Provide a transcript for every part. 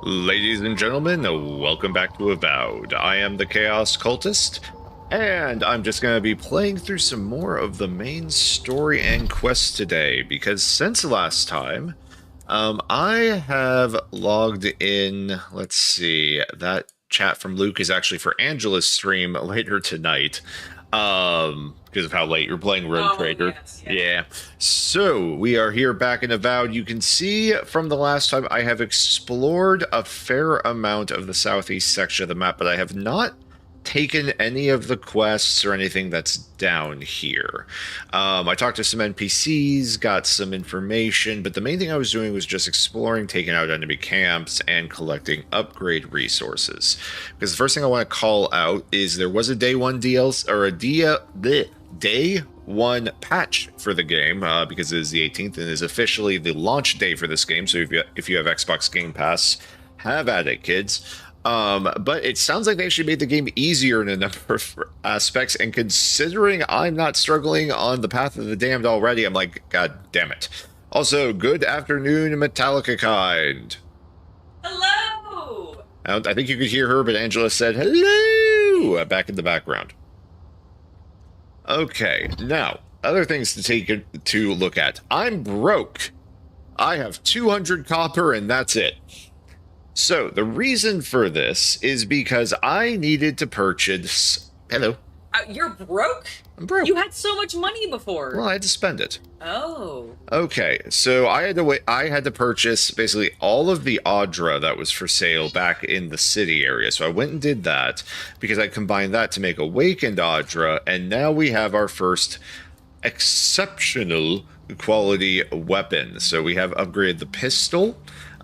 Ladies and gentlemen, welcome back to Avowed. I am the Chaos Cultist, and I'm just going to be playing through some more of the main story and quests today, because since last time, I have logged in, let's see, that chat from Luke is actually for Angela's stream later tonight, because of how late you're playing Rogue Trader. Yes. Yeah. So we are here back in Avowed. You can see from the last time I have explored a fair amount of the southeast section of the map, but I have not taken any of the quests or anything that's down here. I talked to some NPCs, got some information, but the main thing I was doing was just exploring, taking out enemy camps, and collecting upgrade resources. Because the first thing I want to call out is there was a day one DLC or day one patch for the game because it is the 18th and is officially the launch day for this game. So if you have Xbox Game Pass, have at it, kids. But it sounds like they actually made the game easier in a number of aspects, and considering I'm not struggling on the Path of the Damned already, I'm like, God damn it. Also, good afternoon, Metallica kind. Hello! I think you could hear her, but Angela said hello back in the background. Okay, now, other things to look at. I'm broke. I have 200 copper, and that's it. So, the reason for this is because I needed to purchase... Hello. You're broke? I'm broke. You had so much money before. Well, I had to spend it. Oh. Okay, so I had to purchase basically all of the Audra that was for sale back in the city area. So I went and did that because I combined that to make Awakened Audra, and now we have our first exceptional quality weapon. So we have upgraded the pistol.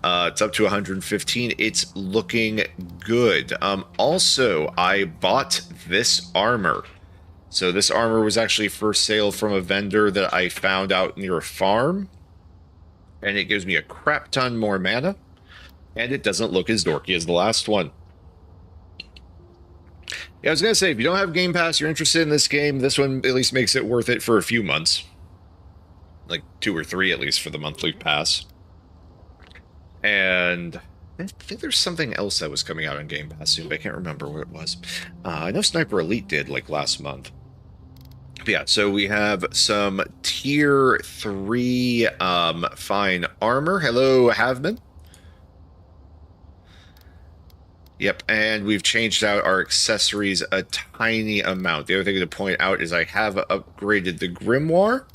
It's up to 115. It's looking good. Also, I bought this armor. So this armor was actually for sale from a vendor that I found out near a farm. And it gives me a crap ton more mana. And it doesn't look as dorky as the last one. Yeah, I was going to say, if you don't have Game Pass, you're interested in this game, this one at least makes it worth it for a few months. Like 2 or 3 at least for the monthly pass. And I think there's something else that was coming out on Game Pass soon, but I can't remember what it was. I know Sniper Elite did, like, last month. But yeah, so we have some Tier 3 fine armor. Hello, Havman. Yep, and we've changed out our accessories a tiny amount. The other thing to point out is I have upgraded the Grimoire.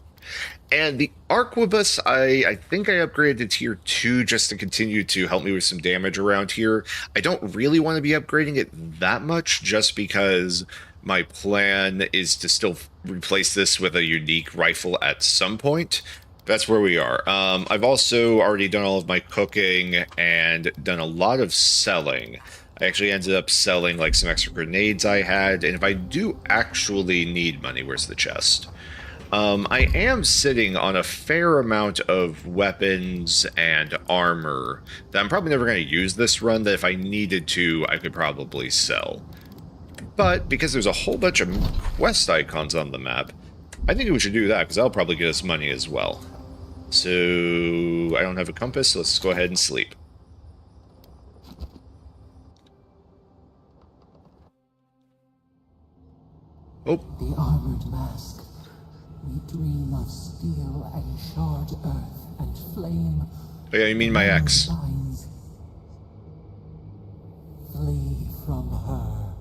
And the Arquebus, I think I upgraded to Tier 2 just to continue to help me with some damage around here. I don't really want to be upgrading it that much just because my plan is to still replace this with a unique rifle at some point. That's where we are. I've also already done all of my cooking and done a lot of selling. I actually ended up selling like some extra grenades I had, and if I do actually need money, where's the chest? I am sitting on a fair amount of weapons and armor that I'm probably never going to use this run, that if I needed to, I could probably sell. But because there's a whole bunch of quest icons on the map, I think we should do that, because that'll probably get us money as well. So, I don't have a compass, so let's go ahead and sleep. Oh. The armored mask. We dream of steel and charred earth and flame. Oh yeah, you mean my ex. Signs. Flee from her.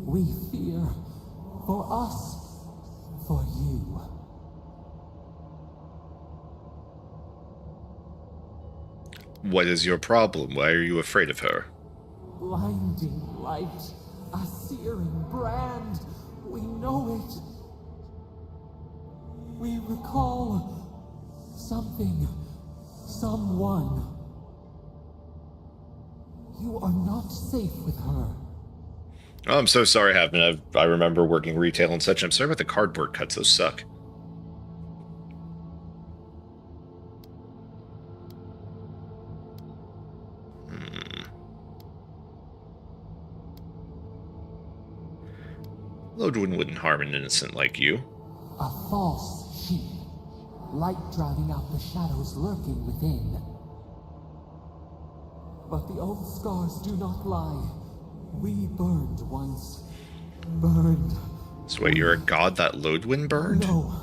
We fear. For us. For you. What is your problem? Why are you afraid of her? Blinding light. A searing brand. We know it. We recall something, someone. You are not safe with her. Oh, I'm so sorry, Havman. I remember working retail and such. I'm sorry about the cardboard cuts. Those suck. Loadwood wouldn't harm an innocent like you. A false sheep. Light driving out the shadows lurking within. but the old scars do not lie. We burned once. Burned. So wait, you're a god that Lodwyn burned? No.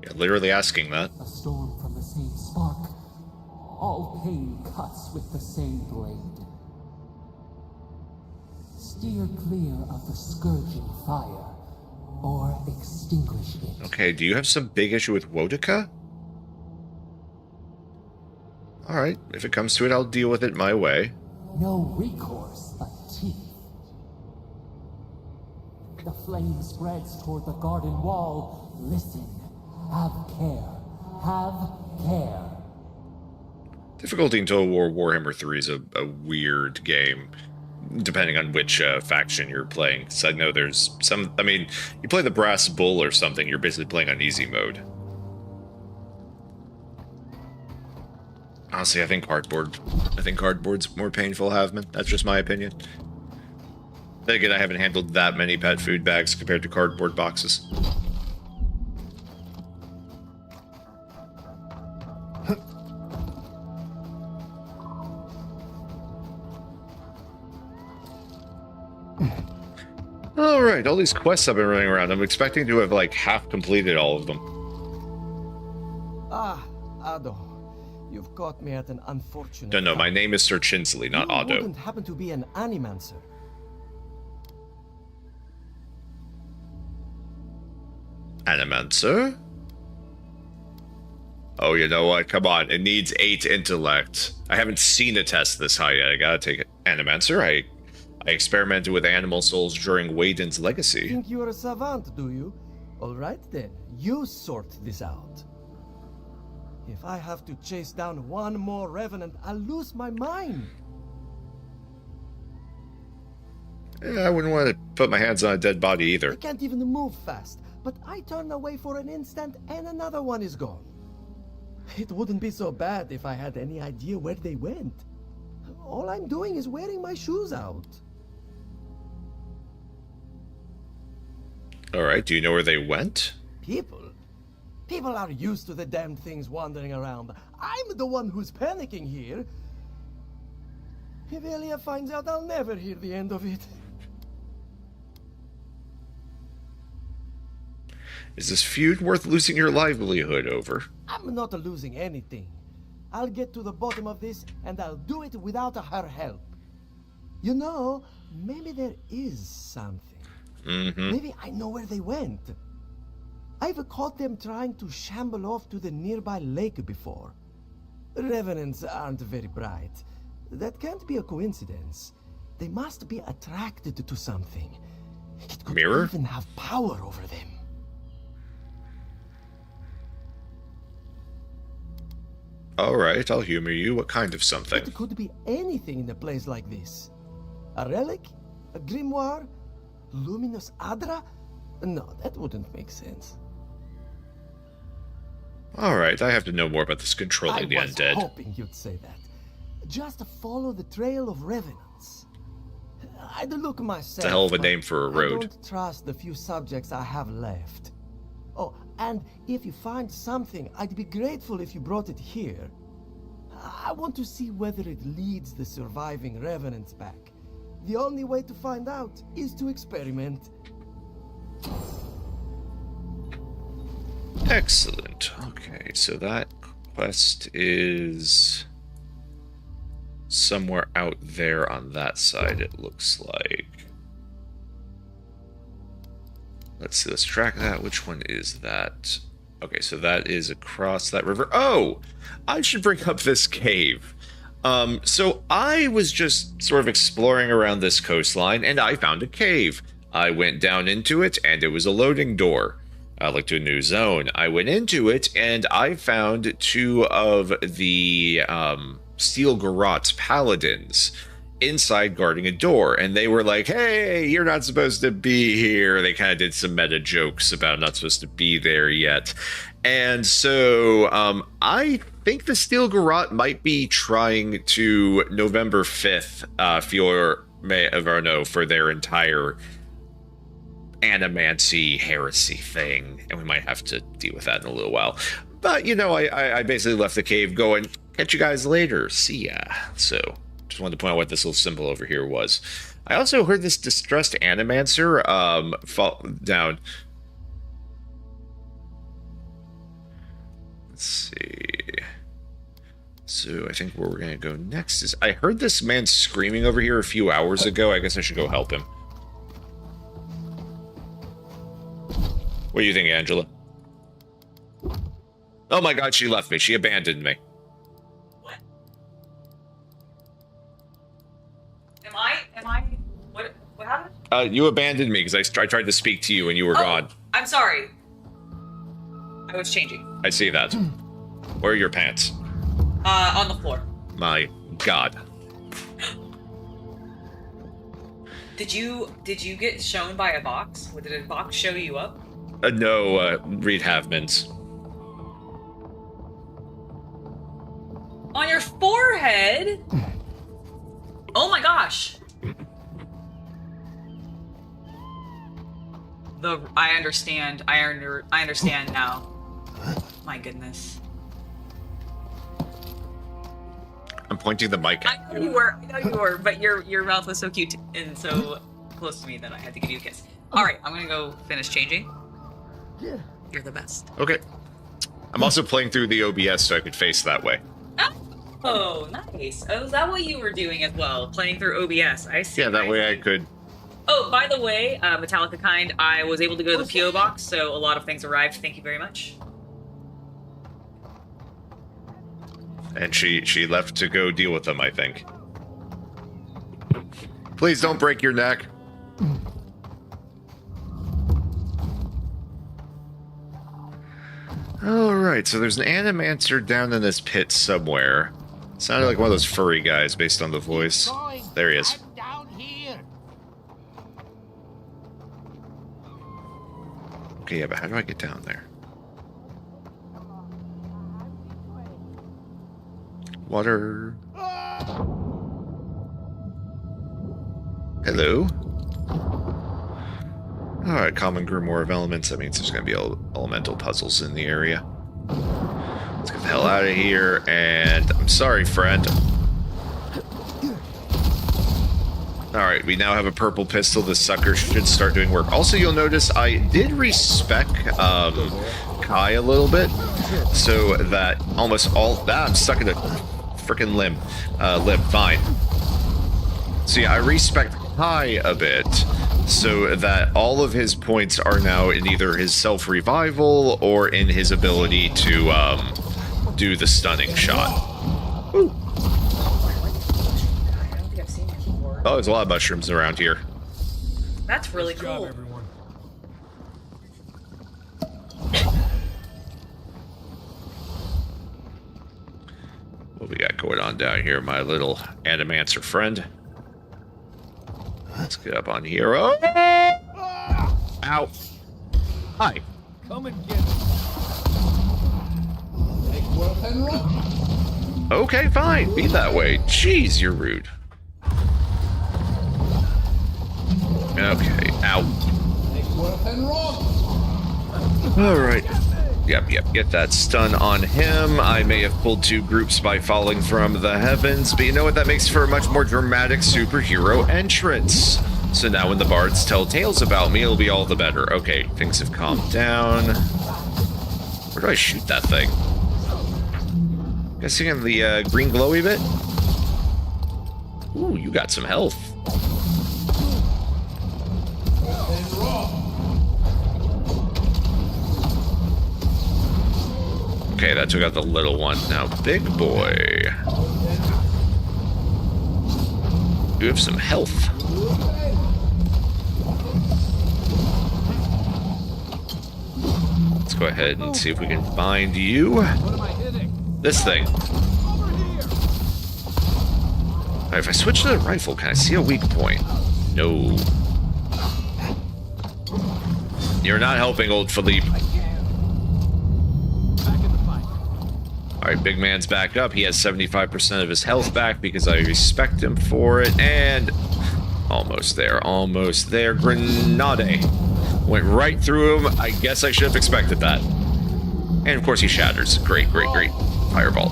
Yeah, literally asking that. A storm from the same spark. All pain cuts with the same blade. Steer clear of the scourging fire, or extinguish it. Okay, do you have some big issue with Wodika? Alright, if it comes to it, I'll deal with it my way. No recourse but teeth. The flame spreads toward the garden wall. Listen. Have care. Have care. Difficulty in Total War Warhammer 3 is a weird game, depending on which faction you're playing. So I know there's some... I mean, you play the Brass Bull or something, you're basically playing on easy mode. Honestly, I think cardboard's more painful, Havman. That's just my opinion. Then again, I haven't handled that many pet food bags compared to cardboard boxes. Alright, all these quests I've been running around, I'm expecting to have, like, half completed all of them. Ah, Ado. You've caught me at an unfortunate No, time. my name is Sir Chinsley, not You Otto. wouldn't happen to be an animancer. Animancer? Oh, you know what? Come on, it needs 8 intellect. I haven't seen a test this high yet. I gotta take it. Animancer? I experimented with animal souls during Waden's Legacy. Think you're a savant, do you? All right then, you sort this out. If I have to chase down one more revenant, I'll lose my mind. Yeah, I wouldn't want to put my hands on a dead body I either. can't even move fast, but I turn away for an instant and another one is gone. It wouldn't be so bad if I had any idea where they went. All I'm doing is wearing my shoes out. Alright, do you know where they went? People are used to the damned things wandering around. I'm the one who's panicking here. If Elia finds out, I'll never hear the end of it. Is this feud worth losing your livelihood over? I'm not losing anything. I'll get to the bottom of this, and I'll do it without her help. You know, maybe there is something. Maybe I know where they went. I've caught them trying to shamble off to the nearby lake before. Revenants aren't very bright. That can't be a coincidence. They must be attracted to something. It could Mirror? even have power over them. Alright, I'll humor you. What kind of something? It could be anything in a place like this. A relic? A grimoire? Luminous Adra? No, that wouldn't make sense. Alright, I have to know more about this controlling the I was undead. hoping you'd say that. Just follow the trail of revenants. I'd look myself. It's a hell of a but name for a I road. don't trust the few subjects I have left. Oh, and if you find something, I'd be grateful if you brought it here. I want to see whether it leads the surviving revenants back. The only way to find out is to experiment. Excellent. Okay, so that quest is somewhere out there on that side, it looks like. Let's see, let's track that. Which one is that? Okay, so that is across that river. Oh! I should bring up this cave. So I was just sort of exploring around this coastline, and I found a cave. I went down into it, and it was a loading door. Like to a new zone. I went into it, and I found 2 of the Steel Garrott's paladins inside guarding a door, and they were like, hey, you're not supposed to be here. They kind of did some meta jokes about not supposed to be there yet. And so I think the Steel Garrott might be trying to November 5th for their entire animancy heresy thing, and we might have to deal with that in a little while. But, you know, I basically left the cave going, catch you guys later. See ya. So, just wanted to point out what this little symbol over here was. I also heard this distressed animancer fall down. Let's see. So I think where we're going to go next is... I heard this man screaming over here a few hours ago. I guess I should go help him. What do you think, Angela? Oh my god, she left me. She abandoned me. What? Am I? What happened? You abandoned me because I tried to speak to you and you were gone. I'm sorry. I was changing. I see that. Where are your pants? On the floor. My god. Did you get shown by a box? Did a box show you up? No, Reed Havman's. On your forehead? Oh my gosh. I understand. I understand now. My goodness. I'm pointing the mic at I know you were, but your mouth was so cute and so close to me that I had to give you a kiss. All right, I'm gonna go finish changing. You're the best. Okay. I'm also playing through the OBS so I could face that way. Oh, nice. Oh, is that what you were doing as well? Playing through OBS. I see. Yeah, that way I see. could... Oh, by the way, Metallica Kind, I was able to go to the P.O. box, so a lot of things arrived. Thank you very much. And she left to go deal with them, I think. Please don't break your neck. Alright, so there's an animancer down in this pit somewhere. Sounded like one of those furry guys based on the voice. There he is. Okay, yeah, but how do I get down there? Water. Hello? Alright, common grimoire of elements. That means there's going to be elemental puzzles in the area. Let's get the hell out of here, and I'm sorry, friend. Alright, we now have a purple pistol. This sucker should start doing work. Also, you'll notice I did respec Kai a little bit, so that almost all... I'm stuck in a freaking limb. Fine. So yeah, I respec Kai a bit, so that all of his points are now in either his self-revival or in his ability to do the stunning shot. Woo. Oh, there's a lot of mushrooms around here. That's really cool. Everyone. What we got going on down here, my little animancer friend? Let's get up on here. Oh! Ow. Hi. Come and get it. Take work and run. Okay, fine. Be that way. Jeez, you're rude. Okay, ow. Take work and run. Alright. Yep, get that stun on him. I may have pulled two groups by falling from the heavens, but you know what? That makes for a much more dramatic superhero entrance. So now when the bards tell tales about me, it'll be all the better. Okay, things have calmed down. Where do I shoot that thing? Guessing in the green glowy bit? Ooh, you got some health. Okay, that took out the little one. Now, big boy. You have some health. Let's go ahead and see if we can find you. What am I hitting? This thing. Over here. Alright, if I switch to the rifle, can I see a weak point? No. You're not helping, old Philippe. Alright, big man's back up. He has 75% of his health back because I respect him for it. And almost there, almost there. Grenade. Went right through him. I guess I should have expected that. And of course he shatters. Great, great, great. Fireball.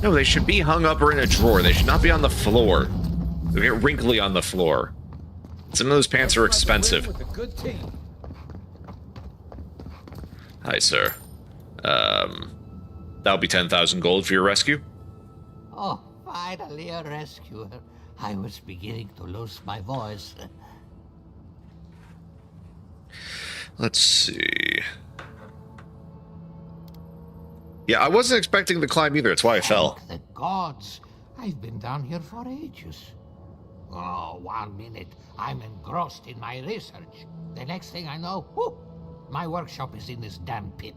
No, they should be hung up or in a drawer. They should not be on the floor. They get wrinkly on the floor. Some of those pants are expensive. Hi, sir. That'll be 10,000 gold for your rescue. Oh, finally a rescuer. I was beginning to lose my voice. Let's see. Yeah, I wasn't expecting to climb either. That's why I fell. Thank the gods. I've been down here for ages. Oh, 1 minute. I'm engrossed in my research. The next thing I know, whoop, my workshop is in this damn pit.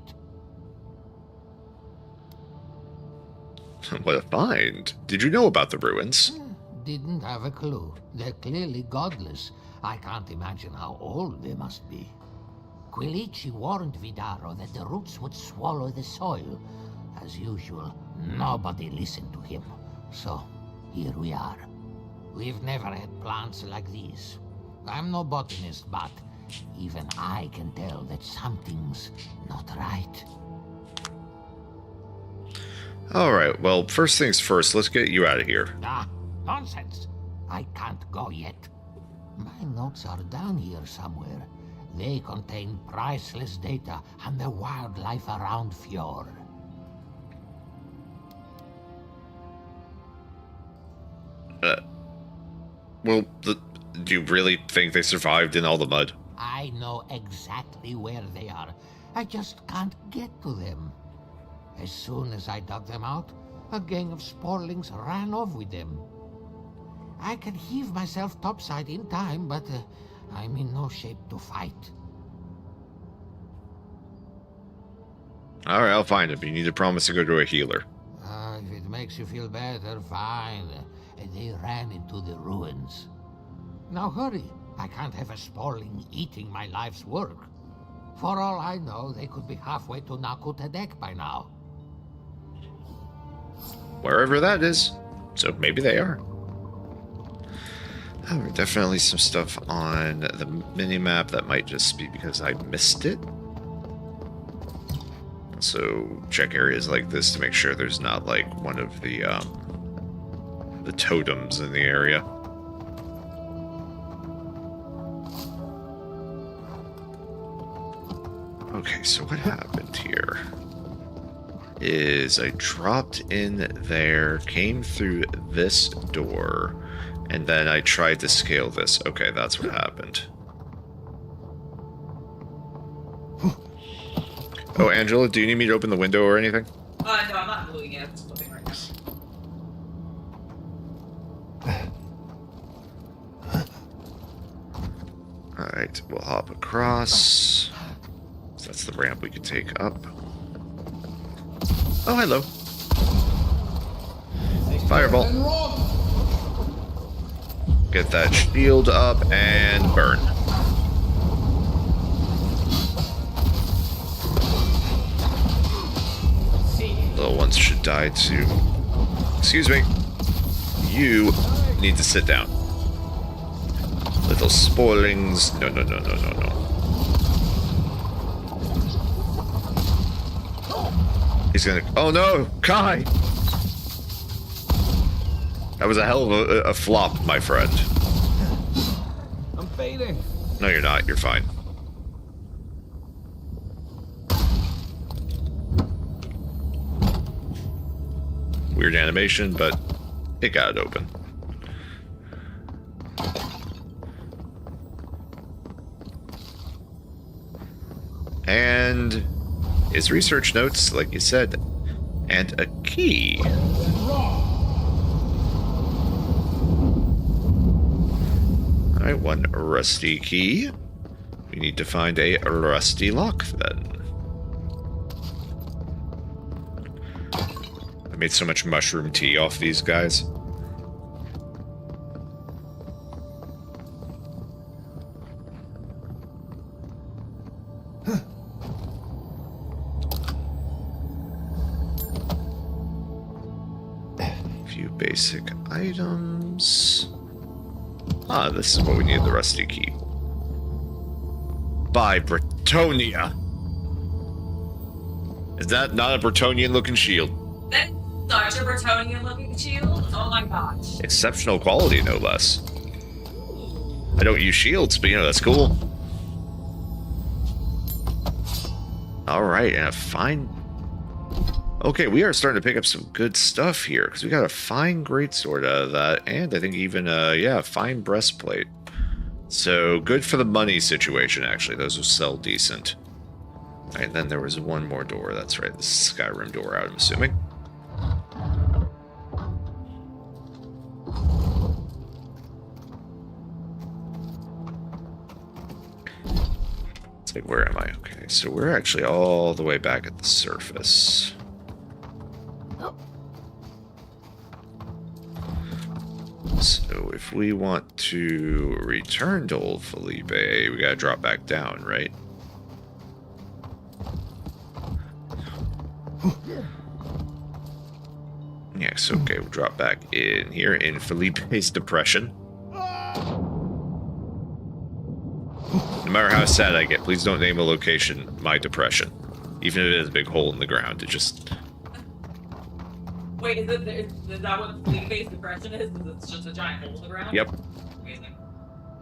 What a find. Did you know about the ruins? Didn't have a clue. They're clearly godless. I can't imagine how old they must be. Quilici warned Vidaro that the roots would swallow the soil. As usual, nobody listened to him. So, here we are. We've never had plants like these. I'm no botanist, but even I can tell that something's not right. Alright, well, first things first, let's get you out of here. Ah, nonsense. I can't go yet. My notes are down here somewhere. They contain priceless data on the wildlife around Fjord. Well, do you really think they survived in all the mud? I know exactly where they are. I just can't get to them. As soon as I dug them out, a gang of sporlings ran off with them. I can heave myself topside in time, but I'm in no shape to fight. Alright, I'll find him. You need to promise to go to a healer. If it makes you feel better, fine. They ran into the ruins. Now hurry. I can't have a sporling eating my life's work. For all I know, they could be halfway to Nakutadek by now. Wherever that is. So maybe they are. Oh, definitely some stuff on the minimap that might just be because I missed it. So check areas like this to make sure there's not like one of the totems in the area. Okay, so what happened here is I dropped in there, came through this door, and then I tried to scale this. Okay, that's what happened. Oh, Angela, do you need me to open the window or anything? No, I'm not moving it. It's flipping right now. Alright, we'll hop across. So that's the ramp we can take up. Oh, hello. Fireball. Get that shield up and burn. Little ones should die too. Excuse me. You need to sit down. Little spoilings. No, no, no, no, no, no. He's gonna... Oh no! Kai! That was a hell of a flop, my friend. I'm fading. No, you're not. You're fine. Weird animation, but it got it open. And his research notes, like you said, and a key. Alright, one rusty key. We need to find a rusty lock then. I made so much mushroom tea off these guys. basic items. Ah, this is what we need, the rusty key. By Bretonia. Is that not a Bretonian looking shield? That's such a Bretonian looking shield. Oh my gosh. Exceptional quality, no less. I don't use shields, but you know, that's cool. Alright, and a fine... Okay, we are starting to pick up some good stuff here, because we got a fine greatsword out of that, and I think even, yeah, a fine breastplate. So, good for the money situation, actually. Those will sell decent. And then there was one more door, that's right, the Skyrim door out, I'm assuming. It's like, where am I? Okay, so we're actually all the way back at the surface. So if we want to return to Old Felipe, we gotta drop back down, right? Yes, okay, we'll drop back in here in Felipe's depression. No matter how sad I get, please don't name a location my depression. Even if it is a big hole in the ground, it just... Wait, is that what Felipe's depression is? Is it's just a giant hole in the ground? Yep. Amazing.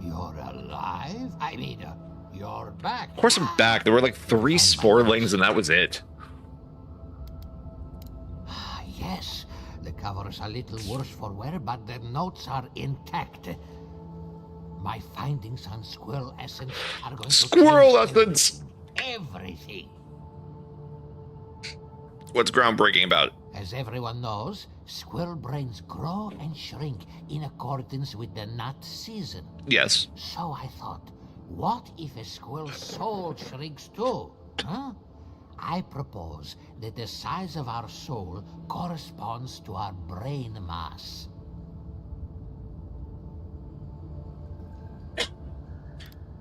You're alive? I mean, you're back. Of course I'm back. There were like 3 sporelings and that was it. Ah, yes. The cover's a little worse for wear, but the notes are intact. My findings on squirrel essence are going to Squirrel change essence! everything. What's groundbreaking about it? As everyone knows, squirrel brains grow and shrink in accordance with the nut season. Yes. So I thought, what if a squirrel's soul shrinks too? Huh? I propose that the size of our soul corresponds to our brain mass.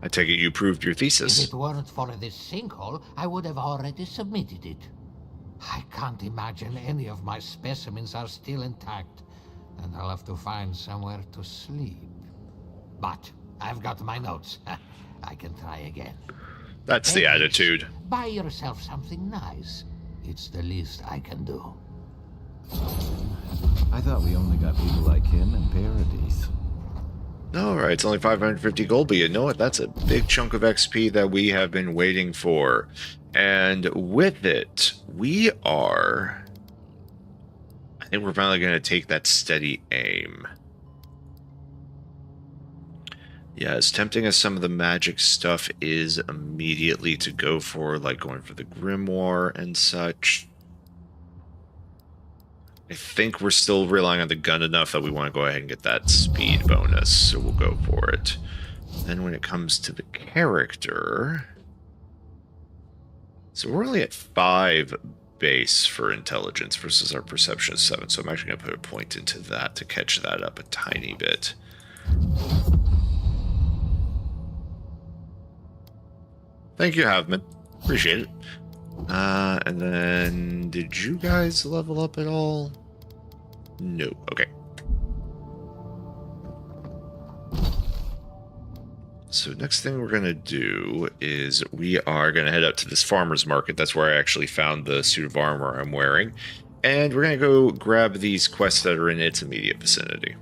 I take it you proved your If thesis. it weren't for this sinkhole, I would have already submitted it. I can't imagine any of my specimens are still intact, and I'll have to find somewhere to sleep. But I've got my notes. I can try again. That's the Anyways, attitude. Buy yourself something nice. It's the least I can do. I thought we only got people like him in Paradise. Alright, it's only 550 gold, but you know what? That's a big chunk of XP that we have been waiting for. And with it, we are... I think we're finally going to take that steady aim. Yeah, as tempting as some of the magic stuff is immediately to go for, like going for the Grimoire and such, I think we're still relying on the gun enough that we want to go ahead and get that speed bonus, so we'll go for it. Then when it comes to the character... So we're only at 5 base for intelligence versus our perception of 7, so I'm actually going to put a point into that to catch that up a tiny bit. Thank you, Havman. Appreciate it. And then, did you guys level up at all? No. Okay. So next thing we're going to do is we are going to head out to this farmer's market. That's where I actually found the suit of armor I'm wearing. And we're going to go grab these quests that are in its immediate vicinity.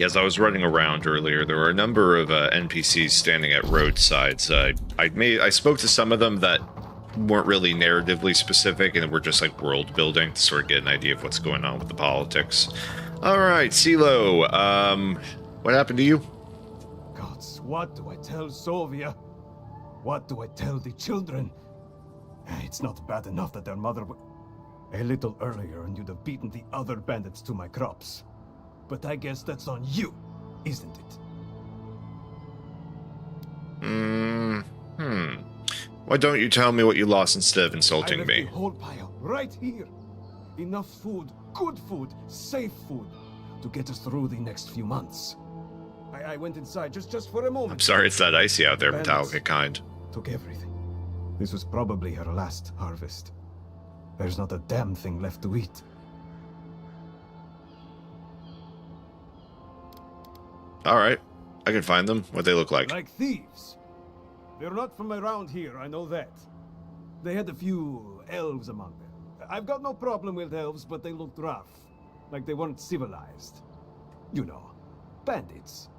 As I was running around earlier, there were a number of NPCs standing at roadsides. I spoke to some of them that weren't really narratively specific, and were just like world building to sort of get an idea of what's going on with the politics. All right, CeeLo, what happened to you? Gods, what do I tell Sylvia? What do I tell the children? It's not bad enough that their mother a little earlier and you'd have beaten the other bandits to my crops. But I guess that's on you, isn't it? Why don't you tell me what you lost instead of I insulting left me? the whole pile right here. Enough food Good food, safe food, to get us through the next few months. I went inside just for a moment. I'm sorry it's that icy out there, Bandits Metallica kind. took everything. This was probably her last harvest. There's not a damn thing left to eat. Alright. I can find them. What they look like. Like thieves. They're not from around here, I know that. They had a few elves among them. I've got no problem with elves, but they looked rough. Like they weren't civilized. You know, bandits.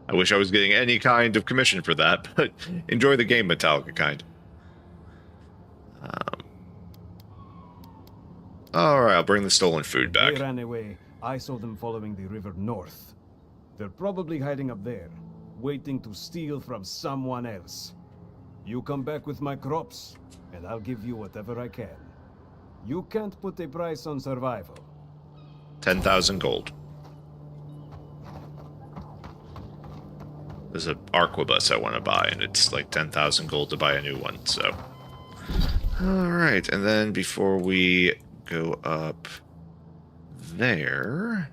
I wish I was getting any kind of commission for that, but enjoy the game, Metallica kind. Alright, I'll bring the stolen food back. They ran away. I saw them following the river north. They're probably hiding up there, waiting to steal from someone else. You come back with my crops, and I'll give you whatever I can. You can't put a price on survival. 10,000 gold. There's an arquebus I want to buy, and it's like 10,000 gold to buy a new one, so... Alright, and then before we go up there...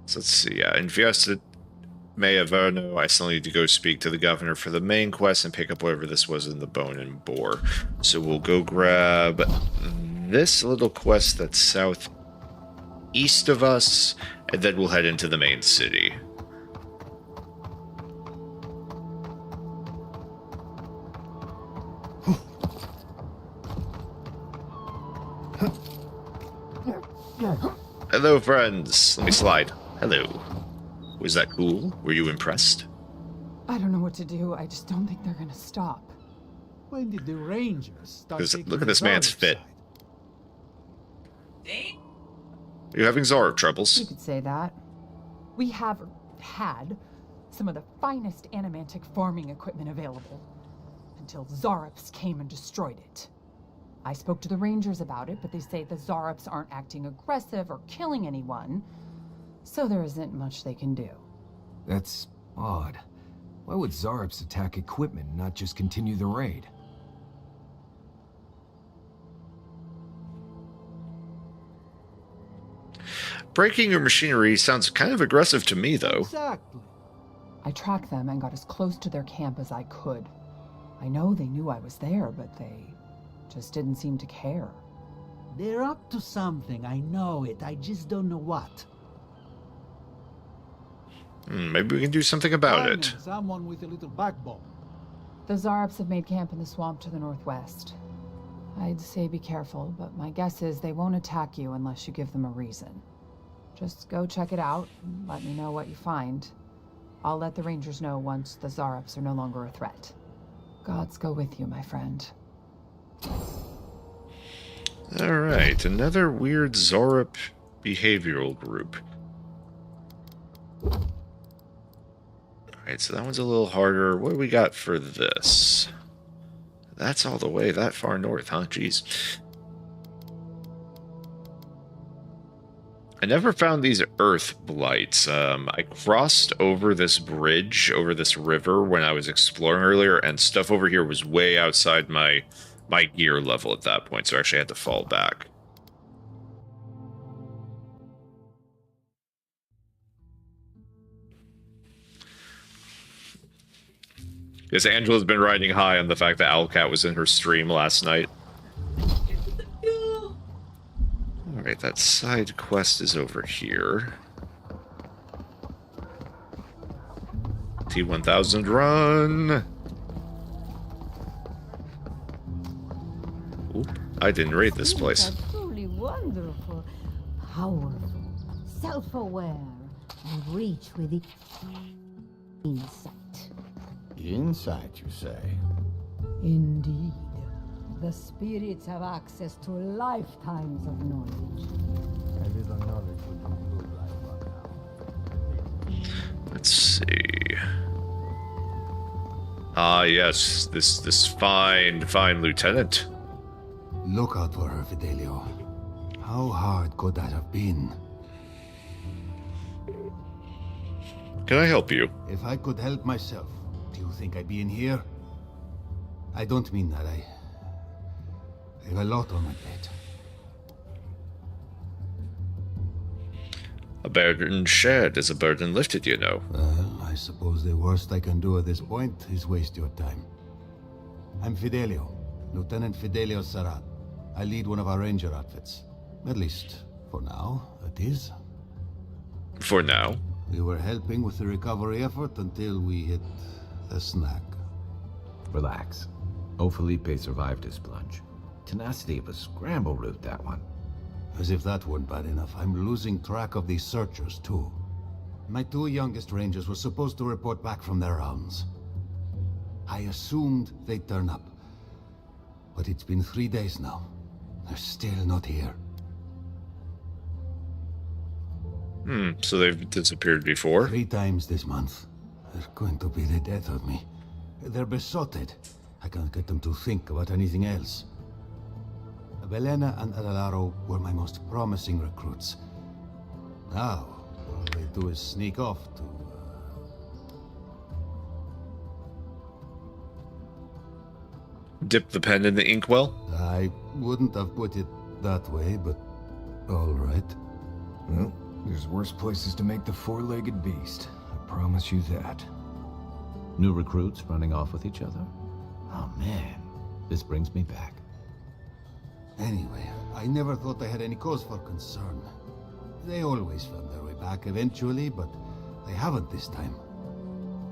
So let's see, yeah, in Fiesta May Averno, I still need to go speak to the governor for the main quest and pick up whatever this was in the Bone and Boar. So we'll go grab this little quest that's southeast of us, and then we'll head into the main city. Hello, friends. Let me slide. Hello. Was that cool? Were you impressed? I don't know what to do. I just don't think they're gonna stop. When did the Rangers start Because taking look at this the man's Zarek fit. side? Dang. Are you having Zara You troubles? could say that. We have had some of the finest animantic farming equipment available until Zarops came and destroyed it. I spoke to the Rangers about it, but they say the Zarops aren't acting aggressive or killing anyone, so there isn't much they can do. That's odd. Why would Zarops attack equipment and not just continue the raid? Breaking your machinery sounds kind of aggressive to me, though. Exactly. I tracked them and got as close to their camp as I could. I know they knew I was there, but they just didn't seem to care. They're up to something, I know it. I just don't know what. Maybe we can do something about I it. mean, someone with a little backbone. The Zarops have made camp in the swamp to the northwest. I'd say be careful, but my guess is they won't attack you unless you give them a reason. Just go check it out and let me know what you find. I'll let the Rangers know once the Zarops are no longer a threat. Gods go with you, my friend. Alright, another weird Zorop behavioral group. Alright, so that one's a little harder. What do we got for this? That's all the way that far north, huh? Jeez. I never found these earth blights. I crossed over this bridge, over this river when I was exploring earlier, and stuff over here was way outside my gear level at that point, so I actually had to fall back. Yes, Angela's been riding high on the fact that Owlcat was in her stream last night. Alright, that side quest is over here. T-1000 run! Oop, I didn't raid this place. Things are truly wonderful, powerful, self-aware, and reach with the insight. Insight, you say? Indeed. The spirits have access to lifetimes of knowledge. A little knowledge would improve life right now. Let's see. Ah, yes, this fine lieutenant. Look out for her, Fidelio. How hard could that have been? Can I help you? If I could help myself, do you think I'd be in here? I don't mean that. I have a lot on my plate. A burden shared is a burden lifted, you know. Well, I suppose the worst I can do at this point is waste your time. I'm Fidelio, Lieutenant Fidelio Sarat. I lead one of our ranger outfits. At least, for now, it is. For now. We were helping with the recovery effort until we hit a snag. Relax. O Felipe survived his plunge. Tenacity of a scramble route, that one. As if that weren't bad enough, I'm losing track of these searchers, too. My 2 youngest rangers were supposed to report back from their rounds. I assumed they'd turn up. But it's been 3 days now. They're still not here. So they've disappeared before. 3 times this month. They're going to be the death of me. They're besotted. I can't get them to think about anything else. Belena and Adelaro were my most promising recruits. Now, all they do is sneak off to... Dip the pen in the inkwell? I wouldn't have put it that way, but all right. Well, there's worse places to make the 4-legged beast. I promise you that. New recruits running off with each other? Oh man, this brings me back. Anyway, I never thought I had any cause for concern. They always found their way back eventually, but they haven't this time.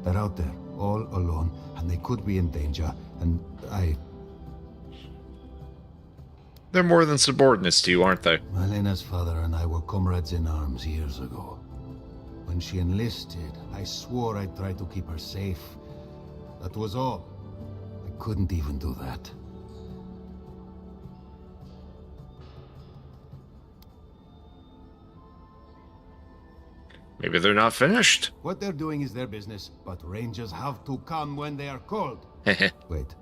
They're out there, all alone, and they could be in danger, and They're more than subordinates to you, aren't they? Malena's father and I were comrades in arms years ago. When she enlisted, I swore I'd try to keep her safe. That was all. I couldn't even do that. Maybe they're not finished. What they're doing is their business, but rangers have to come when they are called. Wait,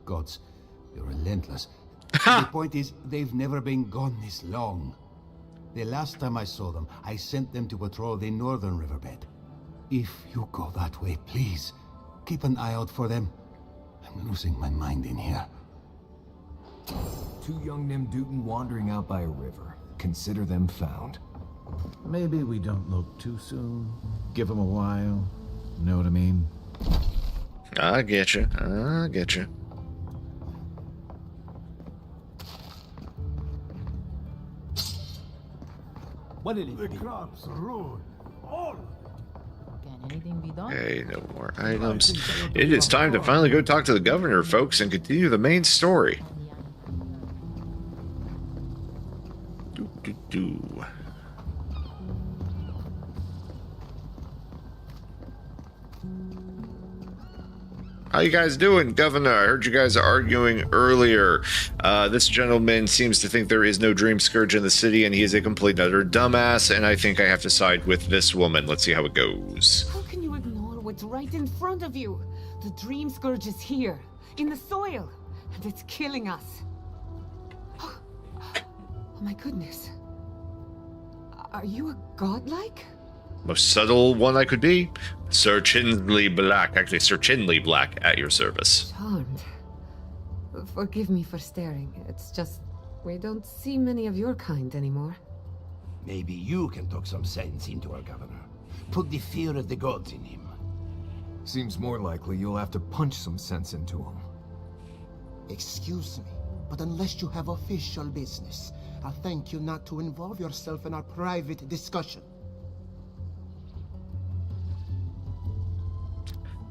gods, you're relentless. The point is, they've never been gone this long. The last time I saw them, I sent them to patrol the northern riverbed. If you go that way, please, keep an eye out for them. I'm losing my mind in here. 2 young Nimdutin wandering out by a river. Consider them found. Maybe we don't look too soon. Give them a while. Know what I mean? I get you. I get you. What did it The be? crops are ruined. All Can anything be done? Okay, no more items. It is time to finally go talk to the governor, folks, and continue the main story. Do. How you guys doing, Governor? I heard you guys arguing earlier. This gentleman seems to think there is no Dream Scourge in the city, and he is a complete utter dumbass, and I think I have to side with this woman. Let's see how it goes. How can you ignore what's right in front of you? The Dream Scourge is here, in the soil, and it's killing us. Oh my goodness. Are you a godlike? Most subtle one I could be. Certainly black. Actually, certainly black at your service. Charmed. Forgive me for staring. It's just, we don't see many of your kind anymore. Maybe you can talk some sense into our governor. Put the fear of the gods in him. Seems more likely you'll have to punch some sense into him. Excuse me, but unless you have official business, I'll thank you not to involve yourself in our private discussion.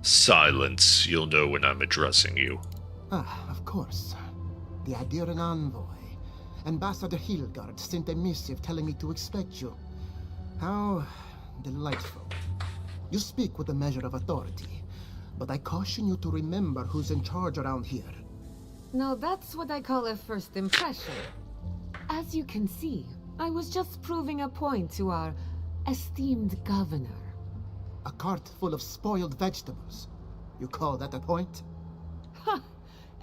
Silence. You'll know when I'm addressing you. Ah, of course. The Adiran envoy. Ambassador Hilgard sent a missive telling me to expect you. How delightful. You speak with a measure of authority, but I caution you to remember who's in charge around here. Now that's what I call a first impression. As you can see, I was just proving a point to our esteemed governor. A cart full of spoiled vegetables. You call that a point? Ha!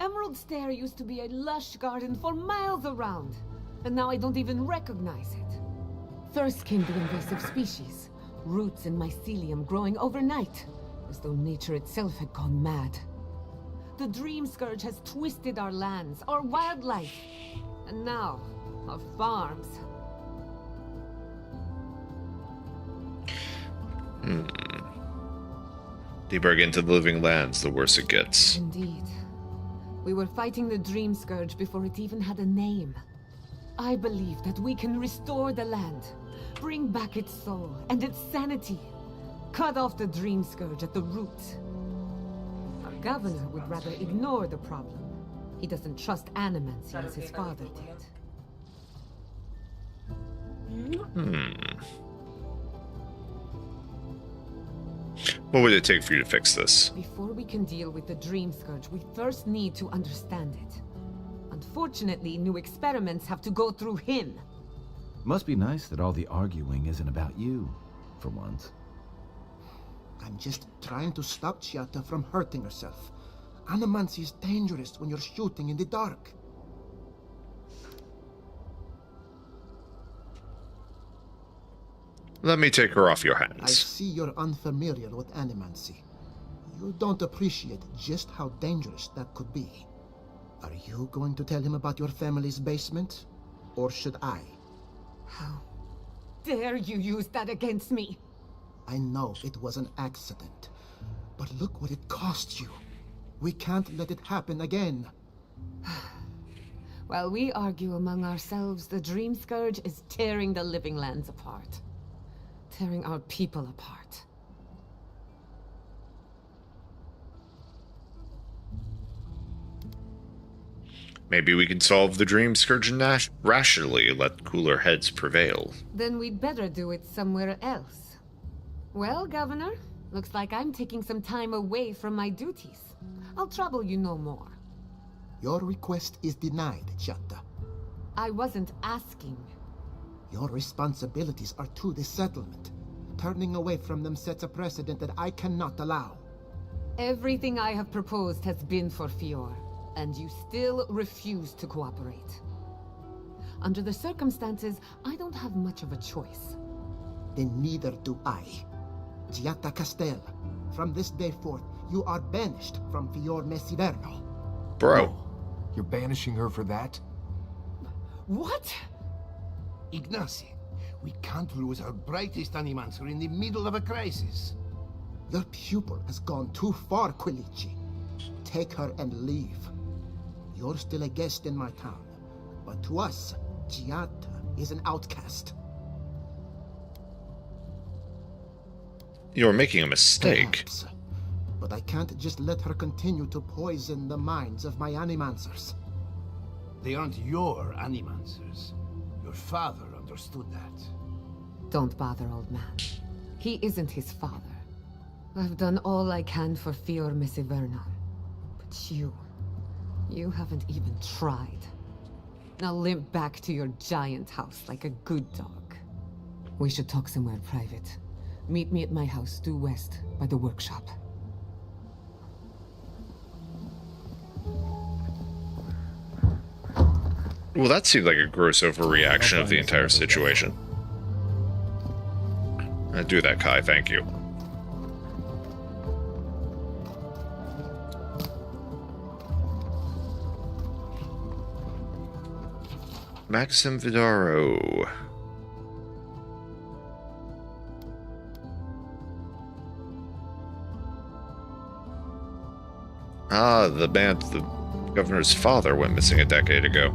Emerald Stair used to be a lush garden for miles around, and now I don't even recognize it. First came the invasive species, roots and mycelium growing overnight, as though nature itself had gone mad. The Dream Scourge has twisted our lands, our wildlife, and now our farms. Deeper into the living lands, the worse it gets. Indeed. We were fighting the Dream Scourge before it even had a name. I believe that we can restore the land, bring back its soul and its sanity, cut off the Dream Scourge at the roots. Our governor would rather ignore the problem. He doesn't trust animancy as his father did. What would it take for you to fix this? Before we can deal with the Dream Scourge, we first need to understand it. Unfortunately, new experiments have to go through him. Must be nice that all the arguing isn't about you, for once. I'm just trying to stop Giatta from hurting herself. Animancy is dangerous when you're shooting in the dark. Let me take her off your I hands. see you're unfamiliar with animancy. You don't appreciate just how dangerous that could be. Are you going to tell him about your family's basement? Or should I? How dare you use that against me? I know it was an accident, but look what it cost you. We can't let it happen again. While we argue among ourselves, the Dream Scourge is tearing the living lands apart. Tearing our people apart. Maybe we can solve the Dream Scourge rationally, let cooler heads prevail. Then we'd better do it somewhere else. Well, Governor, looks like I'm taking some time away from my duties. I'll trouble you no more. Your request is denied, Giatta. I wasn't asking. Your responsibilities are to the settlement. Turning away from them sets a precedent that I cannot allow. Everything I have proposed has been for Fior, and you still refuse to cooperate. Under the circumstances, I don't have much of a choice. Then neither do I. Giatta Castel, from this day forth, you are banished from Fior Messiverno. Bro. You're banishing her for that? What? Ignacy, we can't lose our brightest animancer in the middle of a crisis. Your pupil has gone too far, Quilici. Take her and leave. You're still a guest in my town, but to us, Giatta is an outcast. You're making a mistake. Perhaps, but I can't just let her continue to poison the minds of my animancers. They aren't your animancers. Your father understood that. Don't bother, old man. He isn't his father. I've done all I can for Fior Messiverno. But you haven't even tried. Now limp back to your giant house like a good dog. We should talk somewhere private. Meet me at my house due west by the workshop. Well, that seemed like a gross overreaction of the entire situation. Do that, Kai, thank you. Maxim Vidaro. Ah, the governor's father went missing a decade ago.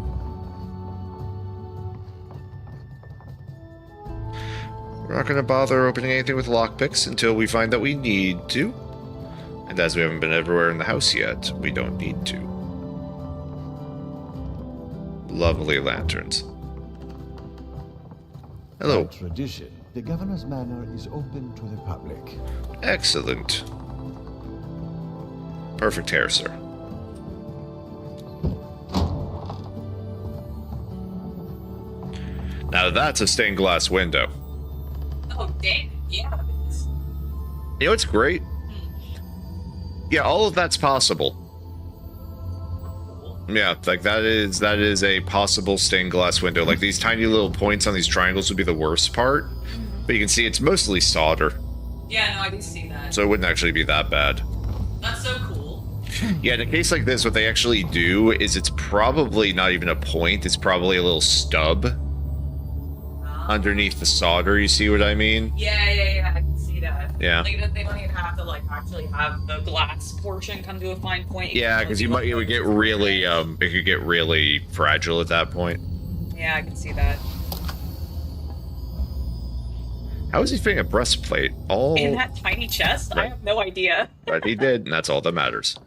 We're not going to bother opening anything with lockpicks until we find that we need to. And as we haven't been everywhere in the house yet, we don't need to. Lovely lanterns. Hello. By tradition, the governor's manor is open to the public. Excellent. Perfect hair, sir. Now that's a stained glass window. Oh, dang. Yeah, it is. You know what's great? Yeah, all of that's possible. Yeah, like that is a possible stained glass window. Like these tiny little points on these triangles would be the worst part. But you can see it's mostly solder. Yeah, no, I do see that. So it wouldn't actually be that bad. That's so cool. Yeah, in a case like this, what they actually do is it's probably not even a point. It's probably a little stub underneath the solder. You see what I mean? Yeah, I can see that. Yeah. Like, they don't even have to, like, actually have the glass portion come to a fine point. Yeah, because it would get really, it could get really fragile at that point. Yeah, I can see that. How is he fitting a breastplate? All In that tiny chest? Right. I have no idea. But he did, and that's all that matters.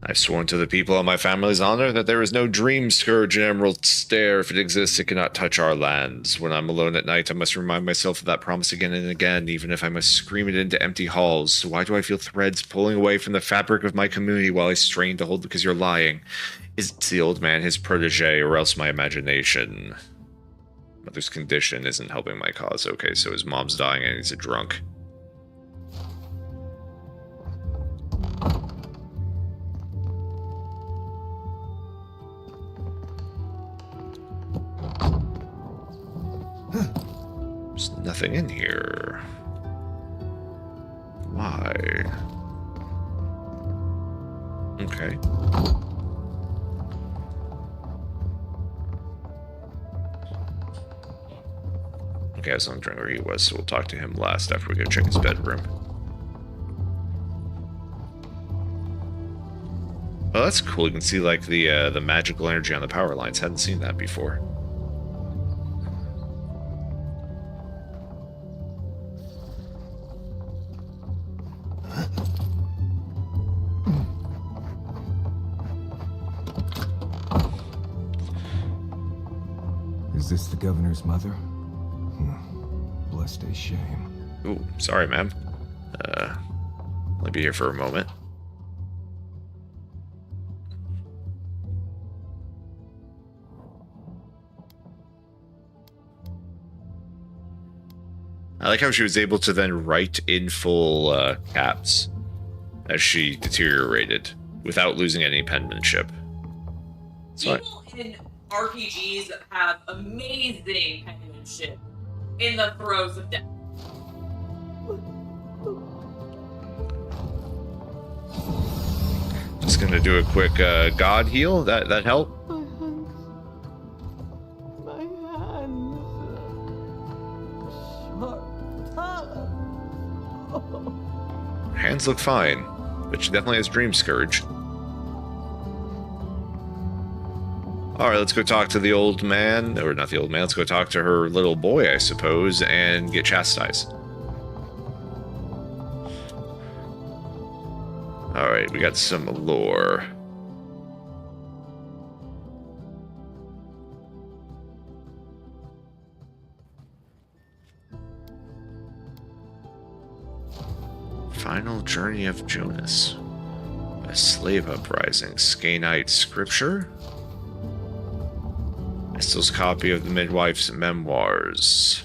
I've sworn to the people of my family's honor that there is no dream scourge in Emerald Stair. If it exists, it cannot touch our lands. When I'm alone at night, I must remind myself of that promise again and again, even if I must scream it into empty halls. So why do I feel threads pulling away from the fabric of my community while I strain to hold because you're lying? Is it the old man, his protege, or else my imagination? Mother's condition isn't helping my cause. Okay, so his mom's dying and he's a drunk. There's nothing in here. Why? Okay. Okay, I was wondering where he was, so we'll talk to him last after we go check his bedroom. Oh, that's cool. You can see, like, the magical energy on the power lines. Hadn't seen that before. Is this the governor's mother? Blessed a shame. Ooh, sorry, ma'am. I'll be here for a moment. I like how she was able to then write in full caps as she deteriorated without losing any penmanship. So People in RPGs have amazing penmanship in the throes of death. Just gonna do a quick God heal. That help? My hands. Hands look fine, but she definitely has Dream Scourge. Alright, let's go talk to the old man, or not the old man, let's go talk to her little boy, I suppose, and get chastised. Alright, we got some lore. Final Journey of Jonas. A slave uprising. Scanite scripture. Estel's copy of the midwife's memoirs.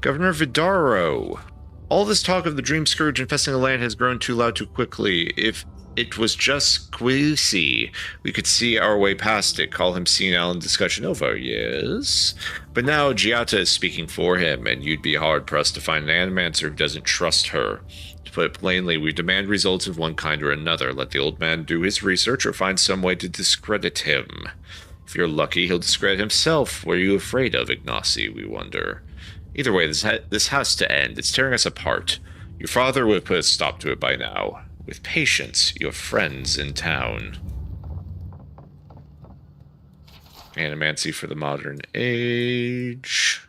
Governor Vidaro. All this talk of the Dream Scourge infesting the land has grown too loud too quickly. If it was just Quisi, we could see our way past it, call him senile in discussion over, yes? But now Giata is speaking for him, and you'd be hard-pressed to find an animancer who doesn't trust her. To put it plainly, we demand results of one kind or another. Let the old man do his research or find some way to discredit him. If you're lucky, he'll discredit himself. What are you afraid of, Ignacy, we wonder? Either way, this has to end. It's tearing us apart. Your father would have put a stop to it by now. With patience, you have friends in town. Animancy for the modern age.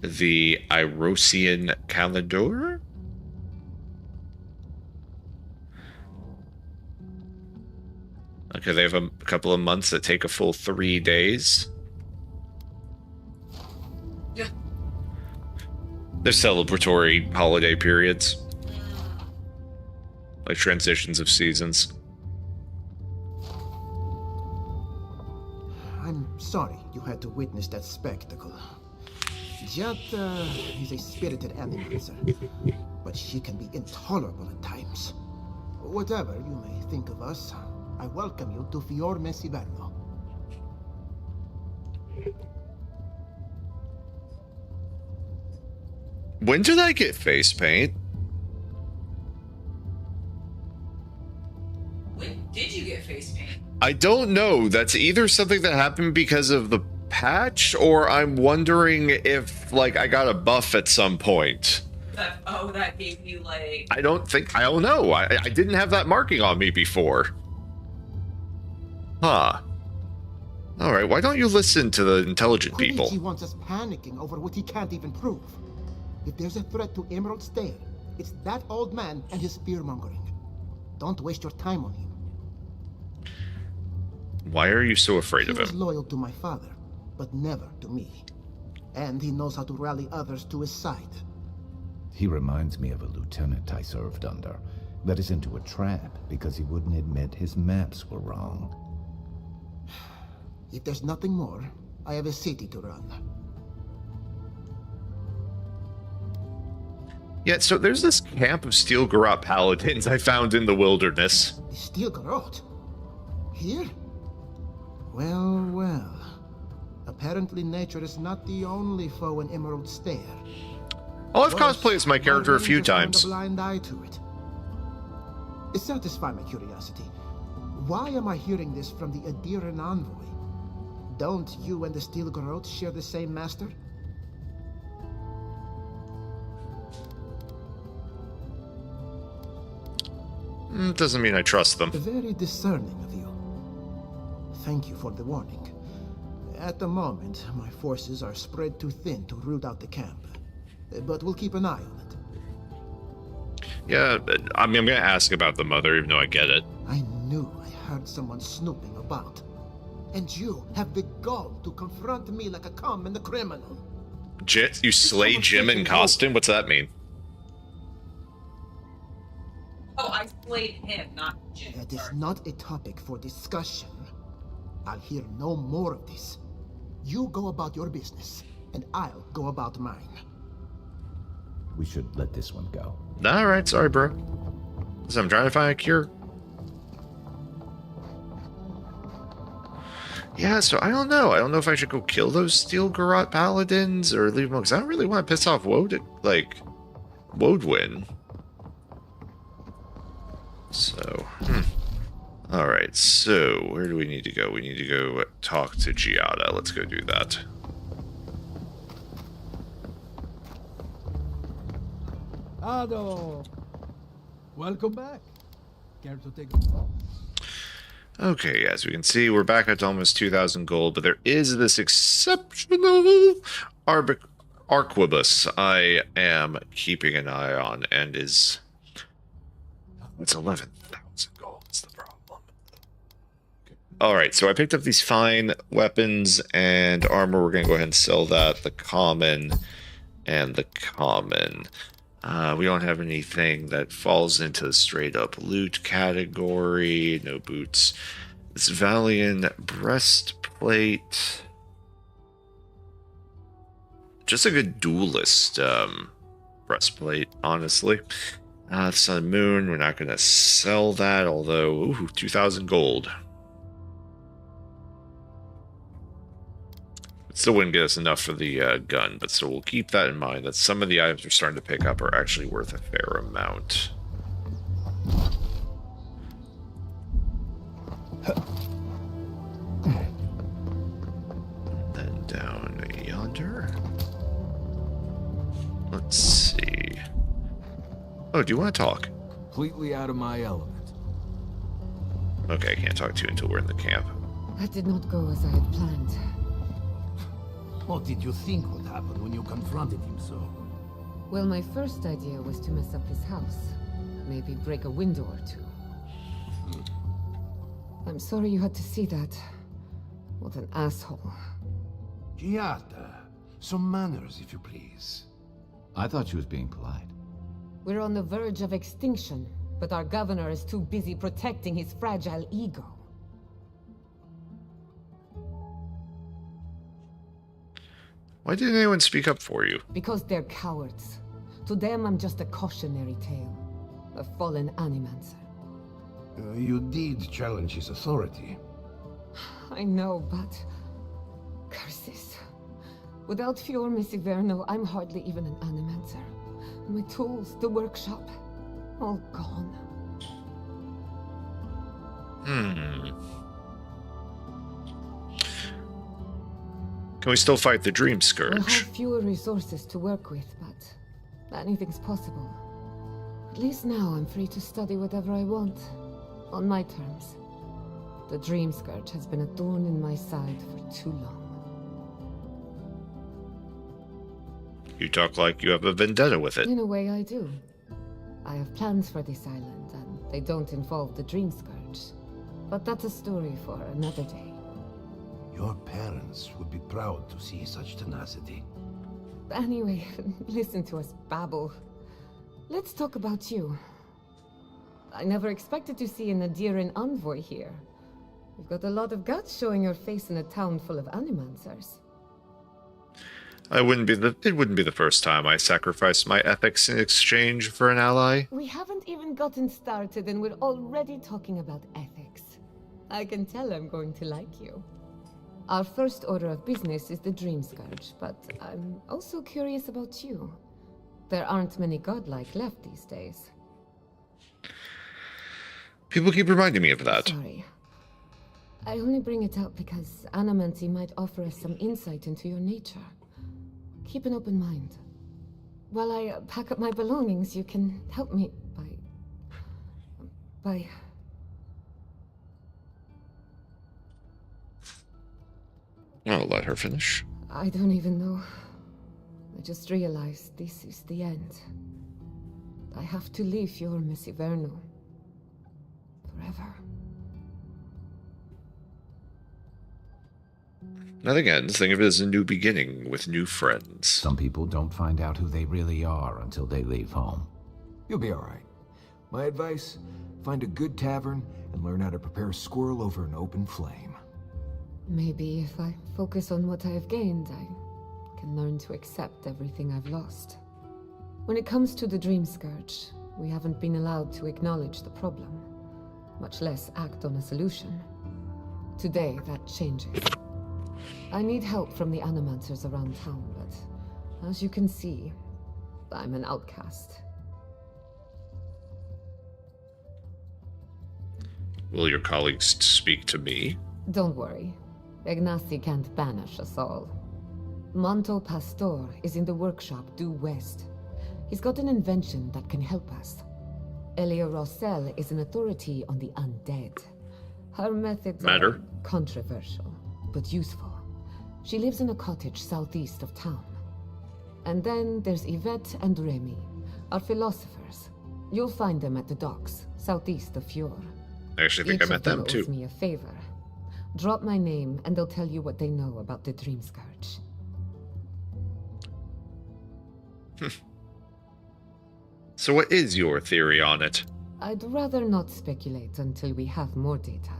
The Irosian calendar? Okay, they have a couple of months that take a full 3 days. Yeah. They're celebratory holiday periods. Like transitions of seasons. I'm sorry you had to witness that spectacle. Jet is a spirited animal, sir. But she can be intolerable at times. Whatever you may think of us, I welcome you to Fior Mesiverno. When did I get face paint? When did you get face paint? I don't know. That's either something that happened because of the patch, or I'm wondering if, like, I got a buff at some point. That gave you, like... I don't know. I didn't have that marking on me before. Huh. Alright, why don't you listen to the intelligent people? He wants us panicking over what he can't even prove. If there's a threat to Emerald Stair, it's that old man and his fear-mongering. Don't waste your time on him. Why are you so afraid of He was him? loyal to my father, but never to me. And he knows how to rally others to his side. He reminds me of a lieutenant I served under. Led us into a trap because he wouldn't admit his maps were wrong. If there's nothing more, I have a city to run. Yeah, so there's this camp of Steel Garrote paladins I found in the wilderness. The Steel Garrote? Here? Well, well. Apparently nature is not the only foe in Emerald Stair. I've cosplayed as my character a few times. A blind eye to it. Satisfy my curiosity. Why am I hearing this from the Adiran envoy? Don't you and the Steel Garrote share the same master? Doesn't mean I trust them. Very discerning of you. Thank you for the warning. At the moment, my forces are spread too thin to root out the camp. But we'll keep an eye on it. Yeah, I mean, I'm going to ask about the mother, even though I get it. I knew I heard someone snooping about. And you have the gall to confront me like a common criminal. You slay Jim in costume? What's that mean? Oh, I slayed him, not Jim. That is not a topic for discussion. I'll hear no more of this. You go about your business, and I'll go about mine. We should let this one go. Alright, sorry, bro. So I'm trying to find a cure. Yeah, so I don't know. I don't know if I should go kill those Steel Garrote paladins or leave them, because I don't really want to piss off Woedwin. So, Alright, so where do we need to go? We need to go talk to Giada. Let's go do that. Ado! Welcome back. Care to take Okay, as we can see, we're back at almost 2,000 gold, but there is this exceptional arquebus I am keeping an eye on, and it's 11,000 gold is the problem. Alright, so I picked up these fine weapons and armor. We're going to go ahead and sell that, the common and the common. We don't have anything that falls into the straight up loot category. No boots. This Valiant breastplate. Just a good duelist breastplate, honestly. Sun and Moon, we're not going to sell that, although, ooh, 2,000 gold. Still wouldn't get us enough for the gun, but so we'll keep that in mind, that some of the items we're starting to pick up are actually worth a fair amount. Then down yonder. Let's see. Oh, do you want to talk? Completely out of my element. Okay, I can't talk to you until we're in the camp. That did not go as I had planned. What did you think would happen when you confronted him so? Well, my first idea was to mess up his house. Maybe break a window or two. I'm sorry you had to see that. What an asshole. Giada, some manners, if you please. I thought she was being polite. We're on the verge of extinction, but our governor is too busy protecting his fragile ego. Why didn't anyone speak up for you? Because they're cowards. To them, I'm just a cautionary tale. A fallen animancer. You did challenge his authority. I know, but... curses. Without Fior Messiverno, I'm hardly even an animancer. My tools, the workshop, all gone. Can we still fight the Dream We'll Scourge? have fewer resources to work with, but anything's possible. At least now I'm free to study whatever I want. On my terms. The Dream Scourge has been a thorn in my side for too long. You talk like you have a vendetta with it. In a way, I do. I have plans for this island, and they don't involve the Dream Scourge. But that's a story for another day. Your parents would be proud to see such tenacity. Anyway, listen to us babble. Let's talk about you. I never expected to see an Nadiran envoy here. You've got a lot of guts showing your face in a town full of animancers. It wouldn't be the first time I sacrificed my ethics in exchange for an ally. We haven't even gotten started and we're already talking about ethics. I can tell I'm going to like you. Our first order of business is the Dream Scourge, but I'm also curious about you. There aren't many godlike left these days. People keep reminding me of that. Sorry. I only bring it up because Animancy might offer us some insight into your nature. Keep an open mind. While I pack up my belongings, you can help me by... I'll let her finish. I don't even know. I just realized this is the end. I have to leave Fior Messiverno. Forever. Nothing ends. Think of it as a new beginning with new friends. Some people don't find out who they really are until they leave home. You'll be all right. My advice, find a good tavern and learn how to prepare a squirrel over an open flame. Maybe if I focus on what I have gained, I can learn to accept everything I've lost. When it comes to the Dream Scourge, we haven't been allowed to acknowledge the problem, much less act on a solution. Today, that changes. I need help from the animancers around town, but as you can see, I'm an outcast. Will your colleagues speak to me? Don't worry. Ignacy can't banish us all. Manto Pastor is in the workshop due west. He's got an invention that can help us. Elia Rossell is an authority on the undead. Her methods are controversial, but useful. She lives in a cottage southeast of town. And then there's Yvette and Remy, our philosophers. You'll find them at the docks, southeast of Fior. I actually think I met them too. Each of them owes me a favor. Drop my name and they'll tell you what they know about the Dream Scourge. So what is your theory on it? I'd rather not speculate until we have more data.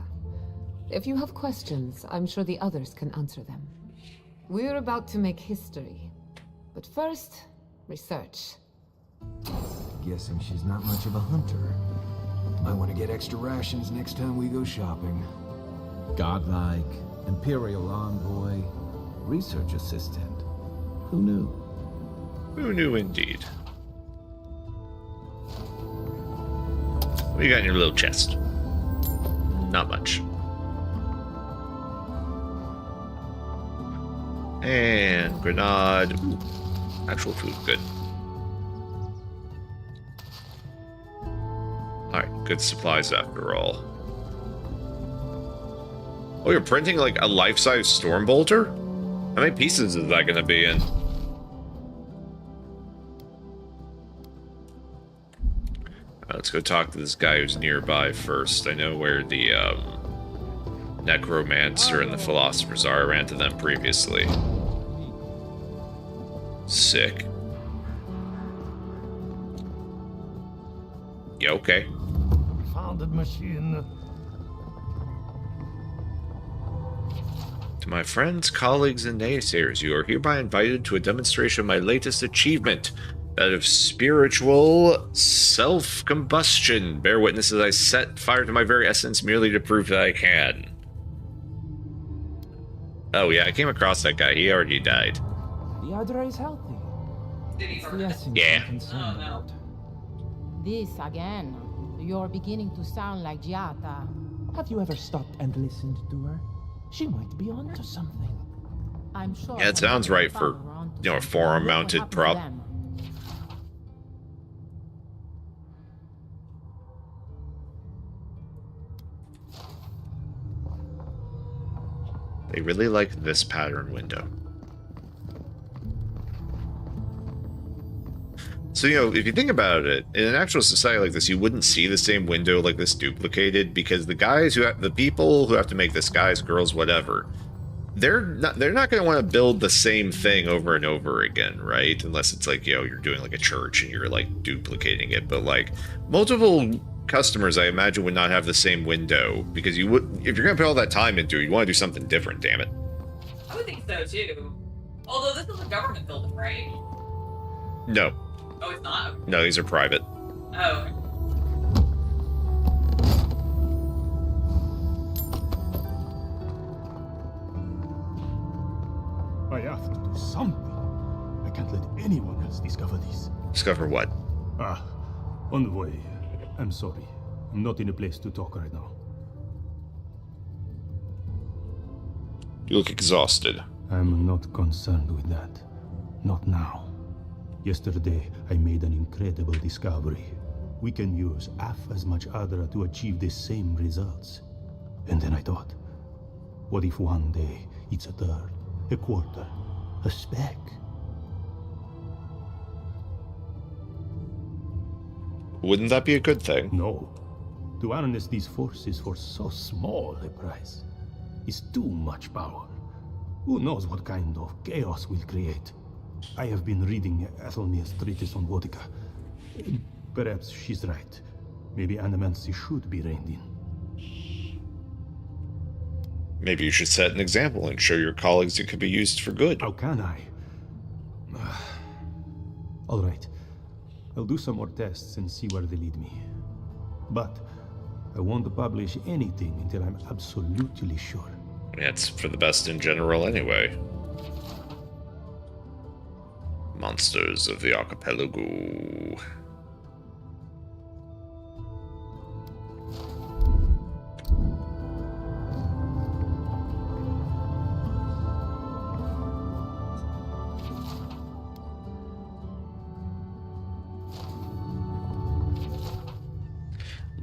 If you have questions, I'm sure the others can answer them. We're about to make history. But first, research. Guessing she's not much of a hunter. Might want to get extra rations next time we go shopping. Godlike, Imperial envoy, research assistant. Who knew? Who knew indeed? What you got in your little chest? Not much. And grenade. Ooh, actual food, good. Alright, good supplies after all. Oh, you're printing like a life-size Stormbolter? How many pieces is that gonna be in? Let's go talk to this guy who's nearby first. I know where the Necromancer and the Philosophers are. I ran to them previously. Sick. Yeah, okay. Founded machine. To my friends, colleagues, and naysayers, you are hereby invited to a demonstration of my latest achievement, that of spiritual self-combustion. Bear witness as I set fire to my very essence merely to prove that I can. Oh yeah, I came across that guy. He already died. The Adra is healthy. It's the essence Yeah. I'm concerned about. This again. You're beginning to sound like Giata. Have you ever stopped and listened to her? She might be onto something. I'm sure. Yeah, it sounds right for, you know, a forearm-mounted prop. They really like this pattern window. So, you know, if you think about it, in an actual society like this, you wouldn't see the same window like this duplicated, because the people who have to make this, guys, girls, whatever, they're not going to want to build the same thing over and over again, right? Unless it's like, you know, you're doing like a church and you're like duplicating it. But like multiple customers, I imagine, would not have the same window, because you would, if you're going to put all that time into it, you want to do something different, damn it. I would think so too. Although this is a government building, right? No. Oh, it's not? No, these are private. Oh. I have to do something. I can't let anyone else discover this. Discover what? Envoy. I'm sorry. I'm not in a place to talk right now. You look exhausted. I'm not concerned with that. Not now. Yesterday, I made an incredible discovery. We can use half as much Adra to achieve the same results. And then I thought, what if one day it's a third, a quarter, a speck? Wouldn't that be a good thing? No. To harness these forces for so small a price is too much power. Who knows what kind of chaos we'll create? I have been reading Athelmir's treatise on Vodka. Perhaps she's right. Maybe Animancy should be reined in. Maybe you should set an example and show your colleagues it could be used for good. How can I? All right. I'll do some more tests and see where they lead me. But I won't publish anything until I'm absolutely sure. Yeah, it's for the best in general anyway. Monsters of the Archipelago.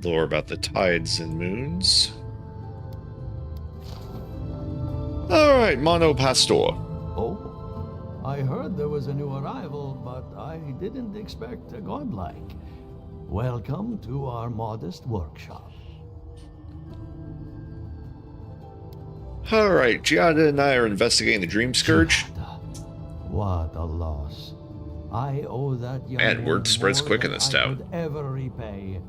Lore about the tides and moons. Alright, Mono Pastor. Oh? I heard there was a new arrival, but I didn't expect a godlike. Welcome to our modest workshop. Alright, Giada and I are investigating the Dream Scourge. What a loss. I owe that young And word spreads quick in this town. could ever repay.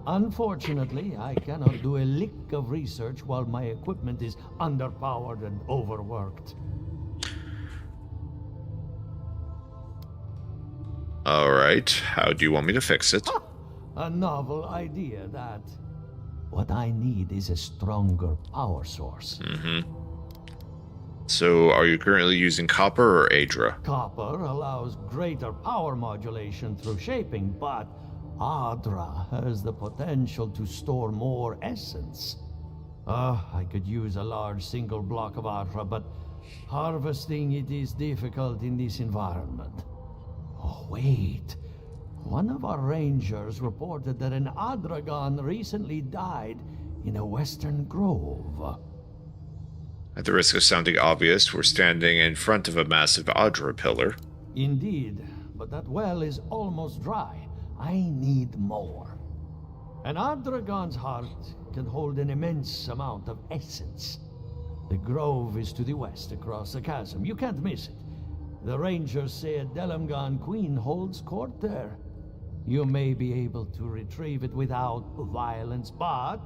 Unfortunately, I cannot do a lick of research while my equipment is underpowered and overworked. Alright, how do you want me to fix it? A novel idea, that. What I need is a stronger power source. So, are you currently using copper or Adra? Copper allows greater power modulation through shaping, but Adra has the potential to store more essence. I could use a large single block of Adra, but harvesting it is difficult in this environment. Oh, wait. One of our rangers reported that an Adragon recently died in a western grove. At the risk of sounding obvious, we're standing in front of a massive Adra pillar. Indeed, but that well is almost dry. I need more. An Adragon's heart can hold an immense amount of essence. The grove is to the west across the chasm. You can't miss it. The rangers say a Delamgan queen holds court there. You may be able to retrieve it without violence, but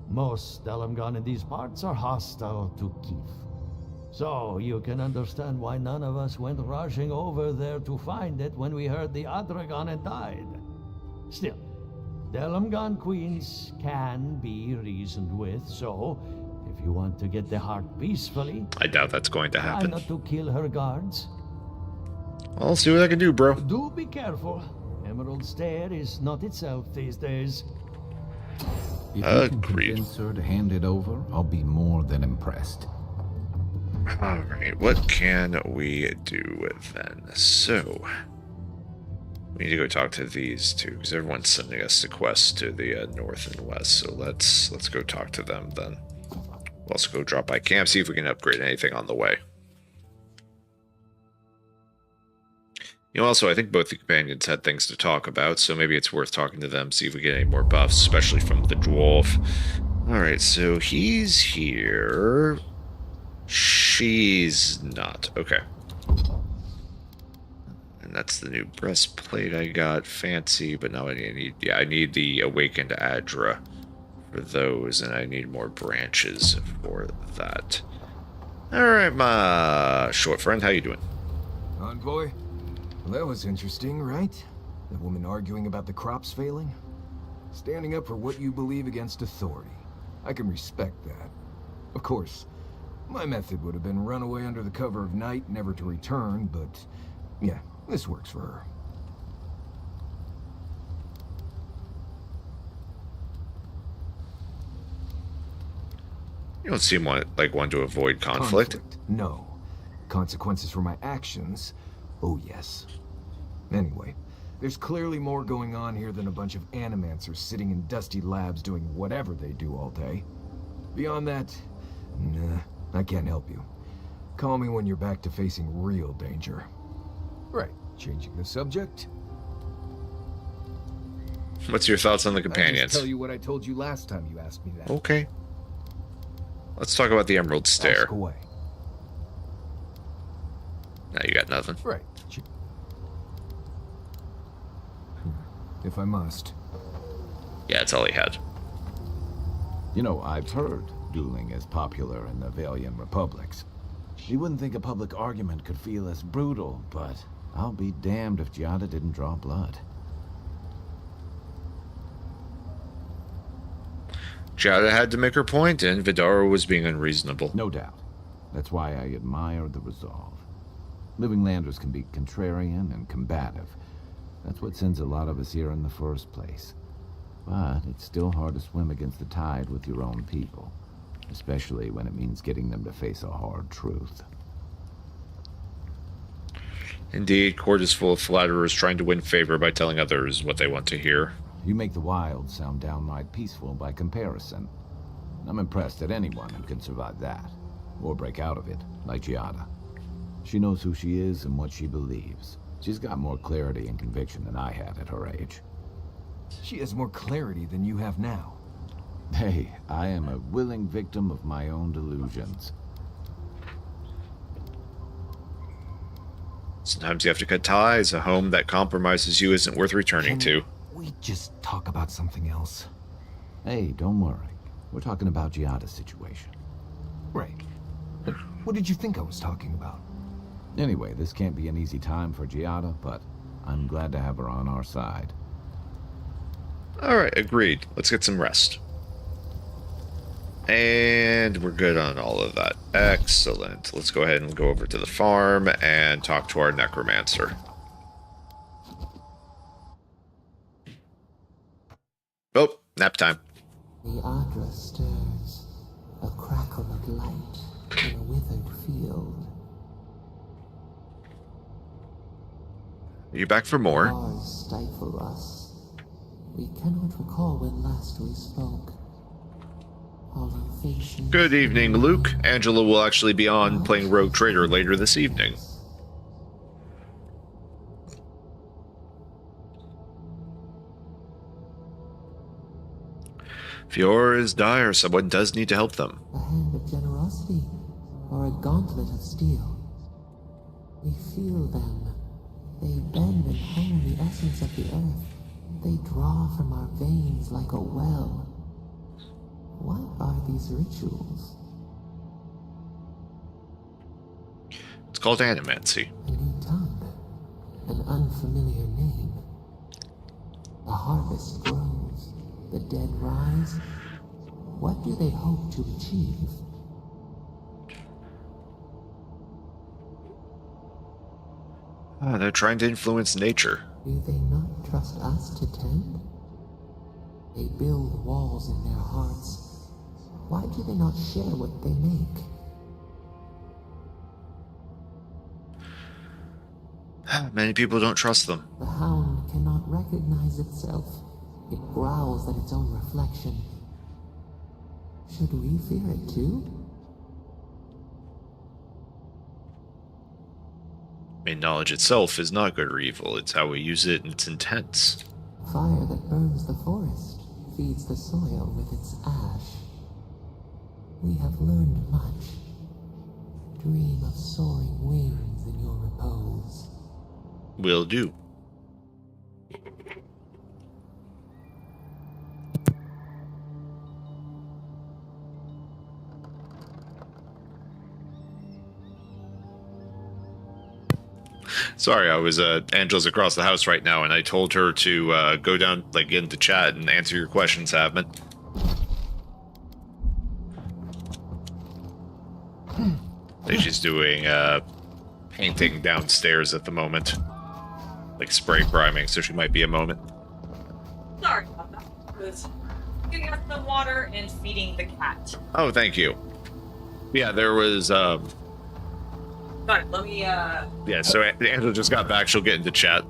most Delamgan in these parts are hostile to Keith. So you can understand why none of us went rushing over there to find it when we heard the Adragon had died. Still, Delumgan queens can be reasoned with, so if you want to get the heart peacefully, I doubt that's going to try happen. not to kill her guards. I'll see what I can do, bro. Do be careful. Emerald Stair is not itself these days. If you can convince her to hand it over, I'll be more than impressed. Alright, what can we do then? So, we need to go talk to these two, because everyone's sending us the quests to the north and west, so let's go talk to them then. We'll also go drop by camp, see if we can upgrade anything on the way. You know, also, I think both the companions had things to talk about, so maybe it's worth talking to them, see if we get any more buffs, especially from the dwarf. Alright, so he's here. She's not. Okay. And that's the new breastplate I got. Fancy, but now I need the Awakened Adra for those, and I need more branches for that. Alright, my short friend, how you doing? Envoy? Well, that was interesting, right? The woman arguing about the crops failing? Standing up for what you believe against authority. I can respect that. Of course, my method would have been run away under the cover of night, never to return, but yeah, this works for her. You don't seem like one to avoid conflict. No. Consequences for my actions? Oh, yes. Anyway, there's clearly more going on here than a bunch of animancers sitting in dusty labs doing whatever they do all day. Beyond that, nah, I can't help you. Call me when you're back to facing real danger. Right, changing the subject. What's your thoughts on the I'll companions? just tell you what I told you last time you asked me that. Okay. Let's talk about the Emerald Stair. Ask away. Now you got nothing. Right. If I must. Yeah, that's all he had. You know, I've heard dueling is popular in the Valian republics. You wouldn't think a public argument could feel as brutal, but I'll be damned if Giada didn't draw blood. Giada had to make her point, and Vidara was being unreasonable. No doubt. That's why I admire the resolve. Living Landers can be contrarian and combative. That's what sends a lot of us here in the first place. But it's still hard to swim against the tide with your own people, especially when it means getting them to face a hard truth. Indeed, court is full of flatterers trying to win favor by telling others what they want to hear. You make the wild sound downright peaceful by comparison. I'm impressed at anyone who can survive that, or break out of it, like Giada. She knows who she is and what she believes. She's got more clarity and conviction than I had at her age. She has more clarity than you have now. Hey, I am a willing victim of my own delusions. Sometimes you have to cut ties. A home that compromises you isn't worth returning to. We just talk about something else. Hey, don't worry. We're talking about Giada's situation. Right. But what did you think I was talking about? Anyway, this can't be an easy time for Giada, but I'm glad to have her on our side. Alright, agreed. Let's get some rest. And we're good on all of that. Excellent. Let's go ahead and go over to the farm and talk to our necromancer. Oh, nap time. The Adra stirs, a crackle of light in a withered field. Are you back for more? Bars stifle us. We cannot recall when last we spoke. All our faces. Good evening, Luke. Angela will actually be on playing Rogue Trader later this evening. Fiora is dire. Someone does need to help them. A hand of generosity, or a gauntlet of steel. We feel them. They bend and hone the essence of the earth. They draw from our veins like a well. What are these rituals? called animancy. A new tongue. An unfamiliar name. The harvest grows. The dead rise. What do they hope to achieve? They're trying to influence nature. Do they not trust us to tend? They build walls in their hearts. Why do they not share what they make? Many people don't trust them. The hound cannot recognize itself. It growls at its own reflection. Should we fear it too? I mean, knowledge itself is not good or evil. It's how we use it and its intents. Fire that burns the forest feeds the soil with its ash. We have learned much. Dream of soaring wings in your repose. Will do. Sorry, I was Angela's across the house right now, and I told her to go down, like, into chat and answer your questions, Havman. I think she's doing painting downstairs at the moment, like spray priming, so she might be a moment. Sorry about that. I was getting out the water and feeding the cat. Oh, thank you. Yeah, there was Got it. Let me yeah, so Angela just got back. She'll get into chat.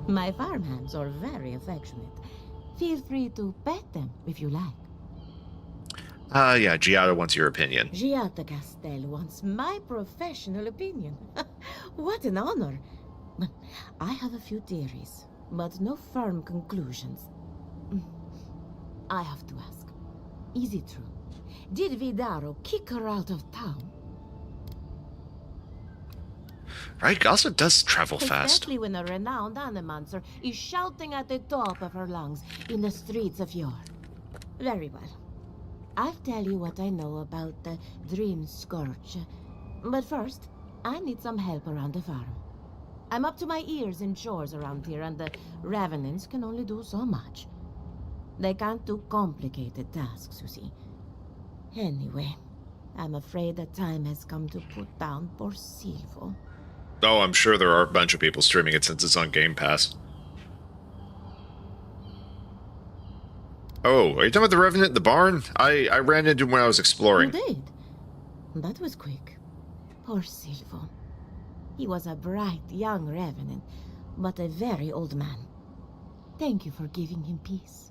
My farmhands are very affectionate. Feel free to pet them if you like. Yeah, Giada wants your opinion. Giada Castel wants my professional opinion. What an honor. I have a few theories, but no firm conclusions. I have to ask, is it true? Did Vidaro kick her out of town? Right, Gossip does travel fast. Especially when a renowned animancer is shouting at the top of her lungs in the streets of Yor. Very well. I'll tell you what I know about the Dream Scourge. But first, I need some help around the farm. I'm up to my ears in chores around here, and the Revenants can only do so much. They can't do complicated tasks, you see. Anyway, I'm afraid the time has come to put down poor Silvo. Oh, I'm sure there are a bunch of people streaming it since it's on Game Pass. Oh, are you talking about the Revenant in the barn? I ran into him when I was exploring. You did? That was quick. Poor Silvo. He was a bright young Revenant, but a very old man. Thank you for giving him peace.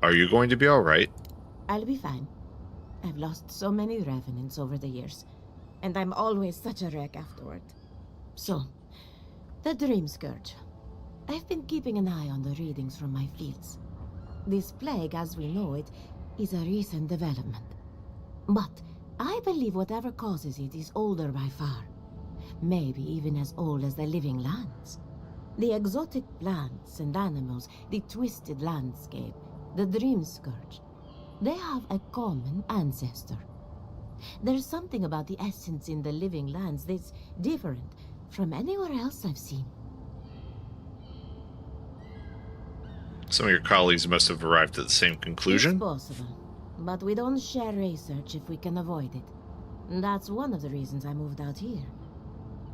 Are you going to be alright? I'll be fine. I've lost so many Revenants over the years, and I'm always such a wreck afterward. So, the Dream Scourge. I've been keeping an eye on the readings from my fields. This plague, as we know it, is a recent development. But I believe whatever causes it is older by far. Maybe even as old as the living lands. The exotic plants and animals, the twisted landscape, the Dream Scourge. They have a common ancestor. There's something about the essence in the living lands that's different from anywhere else I've seen. Some of your colleagues must have arrived at the same conclusion. It's possible, but we don't share research if we can avoid it. And that's one of the reasons I moved out here.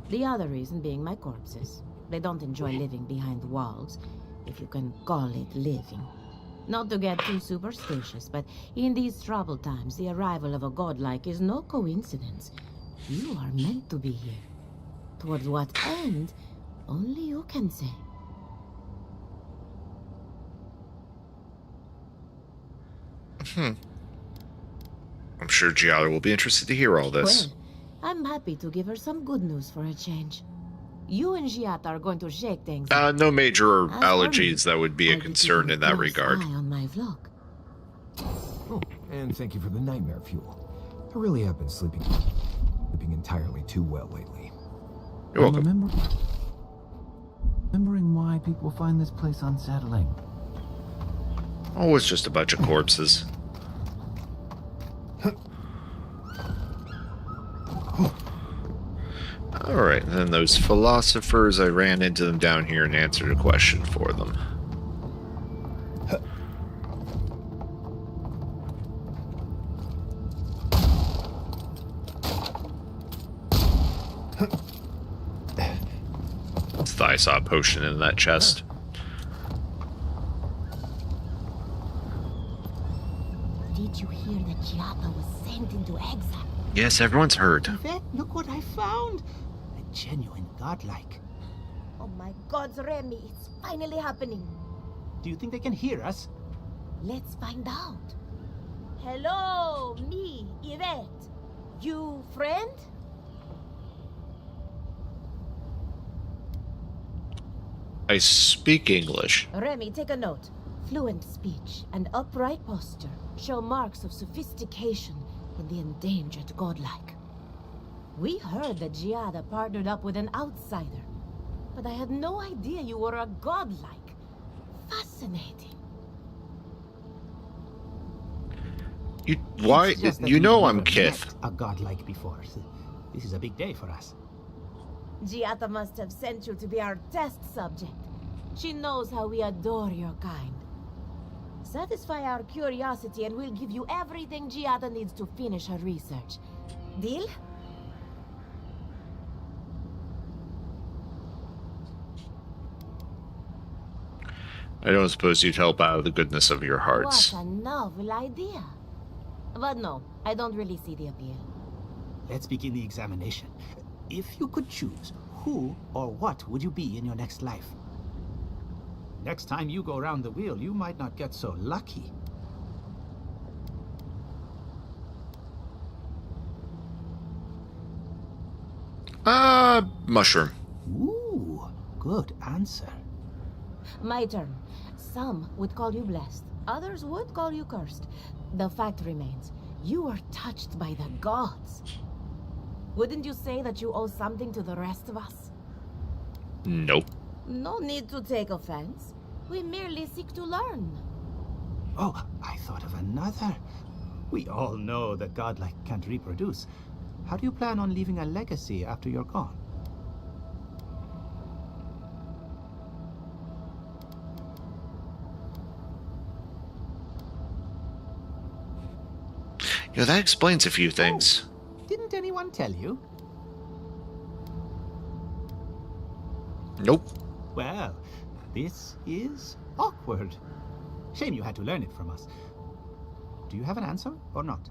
The other reason being my corpses. They don't enjoy living behind walls, if you can call it living. Not to get too superstitious, but in these troubled times, the arrival of a godlike is no coincidence. You are meant to be here. Towards what end, only you can say. I'm sure Giada will be interested to hear all this. Well, I'm happy to give her some good news for a change. You and Giata are going to shake things. No major allergies that would be a concern in that regard. Eye on my vlog. Oh, and thank you for the nightmare fuel. I really have been sleeping entirely too well lately. You're welcome. Remembering why people find this place unsettling. Oh, it's just a bunch of corpses. Alright, and then those philosophers, I ran into them down here and answered a question for them. I saw a potion in that chest. Did you hear that Giata was sent into exile? Yes, everyone's heard. Yvette, look what I found. A genuine godlike. Oh my God, Remy, it's finally happening. Do you think they can hear us? Let's find out. Hello, me, Yvette. You friend? I speak English. Remy, take a note. Fluent speech and upright posture show marks of sophistication in the endangered godlike. We heard that Giada partnered up with an outsider, but I had no idea you were a godlike. Fascinating. Why? You know I'm Kith. A godlike before. This is a big day for us. Giata must have sent you to be our test subject. She knows how we adore your kind. Satisfy our curiosity and we'll give you everything Giata needs to finish her research. Deal? I don't suppose you'd help out of the goodness of your hearts. What a novel idea. But no, I don't really see the appeal. Let's begin the examination. If you could choose, who or what would you be in your next life? Next time you go around the wheel, you might not get so lucky. Mushroom. Ooh, good answer. My turn. Some would call you blessed. Others would call you cursed. The fact remains, you are touched by the gods. Wouldn't you say that you owe something to the rest of us? Nope. No need to take offense. We merely seek to learn. Oh, I thought of another. We all know that godlike can't reproduce. How do you plan on leaving a legacy after you're gone? Yeah, that explains a few things. Didn't anyone tell you? Nope. Well, this is awkward. Shame you had to learn it from us. Do you have an answer or not?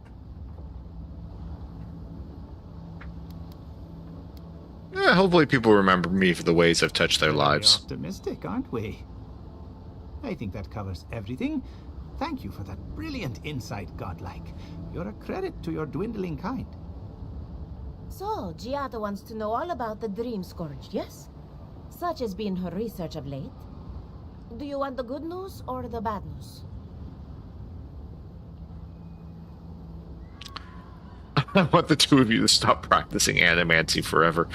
Hopefully people remember me for the ways I've touched their lives. Optimistic, aren't we? I think that covers everything. Thank you for that brilliant insight, godlike. You're a credit to your dwindling kind. So, Giata wants to know all about the Dream Scourge, yes? Such has been her research of late. Do you want the good news or the bad news? I want the two of you to stop practicing animancy forever.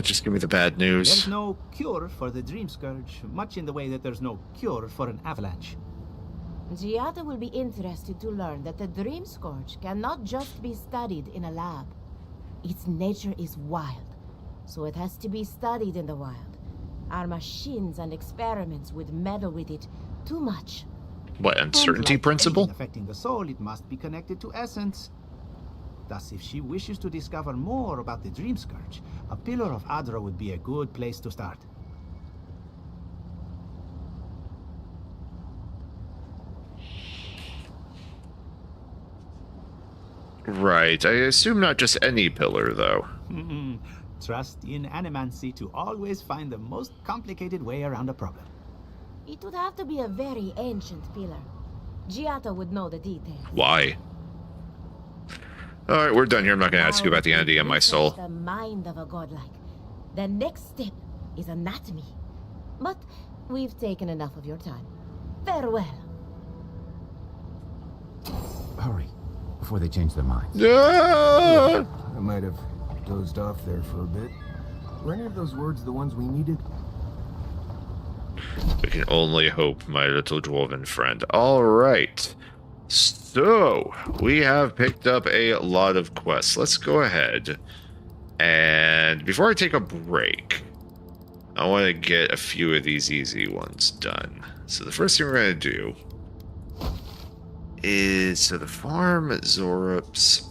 Just give me the bad news. There's no cure for the Dream Scourge, much in the way that there's no cure for an avalanche. Giata will be interested to learn that the Dream Scourge cannot just be studied in a lab. Its nature is wild, so it has to be studied in the wild. Our machines and experiments would meddle with it too much. What, uncertainty principle? Affecting the soul, it must be connected to essence. Thus, if she wishes to discover more about the Dream Scourge, a Pillar of Adra would be a good place to start. Right. I assume not just any pillar, though. Trust in animancy to always find the most complicated way around a problem. It would have to be a very ancient pillar. Giata would know the details. Why? Alright, we're done here. I'm not going to ask you about the entity in my soul. The mind of a godlike. The next step is anatomy. But we've taken enough of your time. Farewell. Hurry, before they change their minds. I might have dozed off there for a bit. Were any of those words the ones we needed? We can only hope, my little dwarven friend. Alright. So, we have picked up a lot of quests. Let's go ahead. And before I take a break, I want to get a few of these easy ones done. So the first thing we're going to do is, so the farm Zorups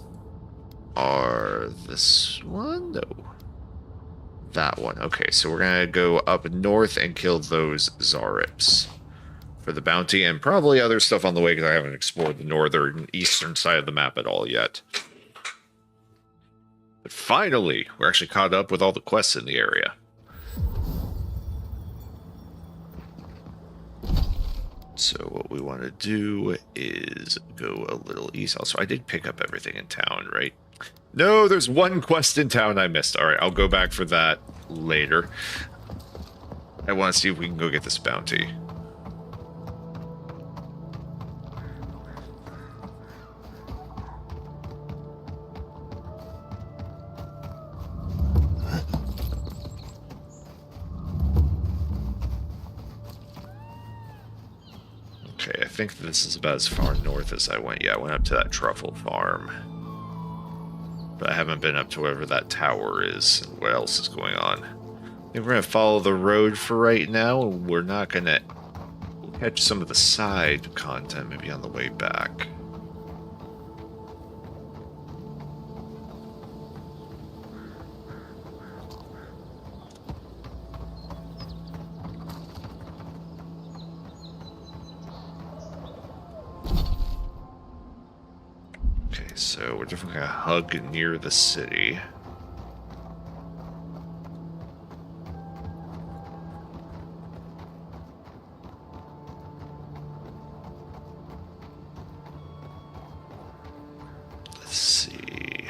are this one? No. That one. Okay, so we're going to go up north and kill those Zorups for the bounty, and probably other stuff on the way because I haven't explored the northern eastern side of the map at all yet. But finally, we're actually caught up with all the quests in the area. So what we want to do is go a little east. Also, I did pick up everything in town, right? No, there's one quest in town I missed. All right, I'll go back for that later. I want to see if we can go get this bounty. Okay, I think this is about as far north as I went. Yeah, I went up to that truffle farm. But I haven't been up to wherever that tower is and what else is going on. I think we're going to follow the road for right now, and we're not going to catch some of the side content maybe on the way back. So we're definitely going to hug near the city. Let's see.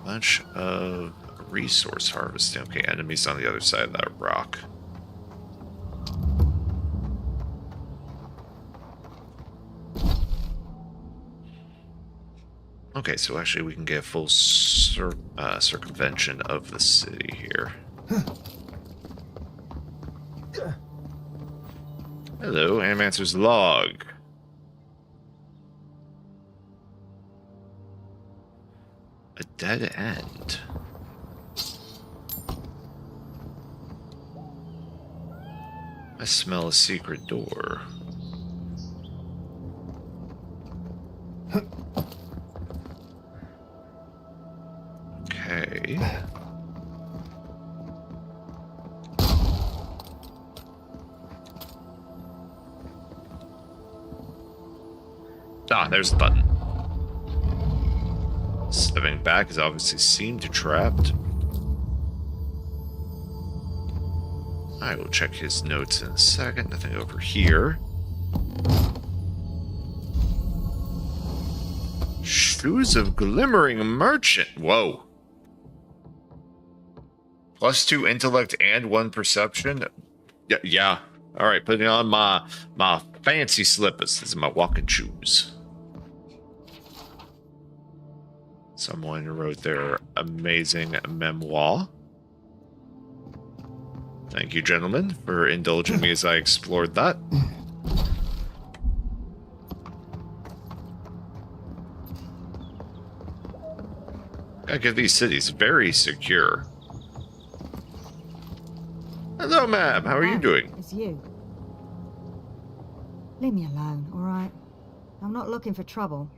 Bunch of resource harvesting. Okay, enemies on the other side of that rock. Okay, so actually we can get a full circumvention of the city here. Hello, Animancer's log. A dead end. I smell a secret door. Okay. Ah, there's the button. Stepping back is obviously seemed trapped. I will check his notes in a second. Nothing over here. Shoes of Glimmering Merchant. Whoa. +2 intellect and 1 perception. Yeah. All right, putting on my fancy slippers. These are my walking shoes. Someone wrote their amazing memoir. Thank you, gentlemen, for indulging me as I explored that. I give these cities very secure. Hello, ma'am. How are you doing? It's you. Leave me alone, all right? I'm not looking for trouble.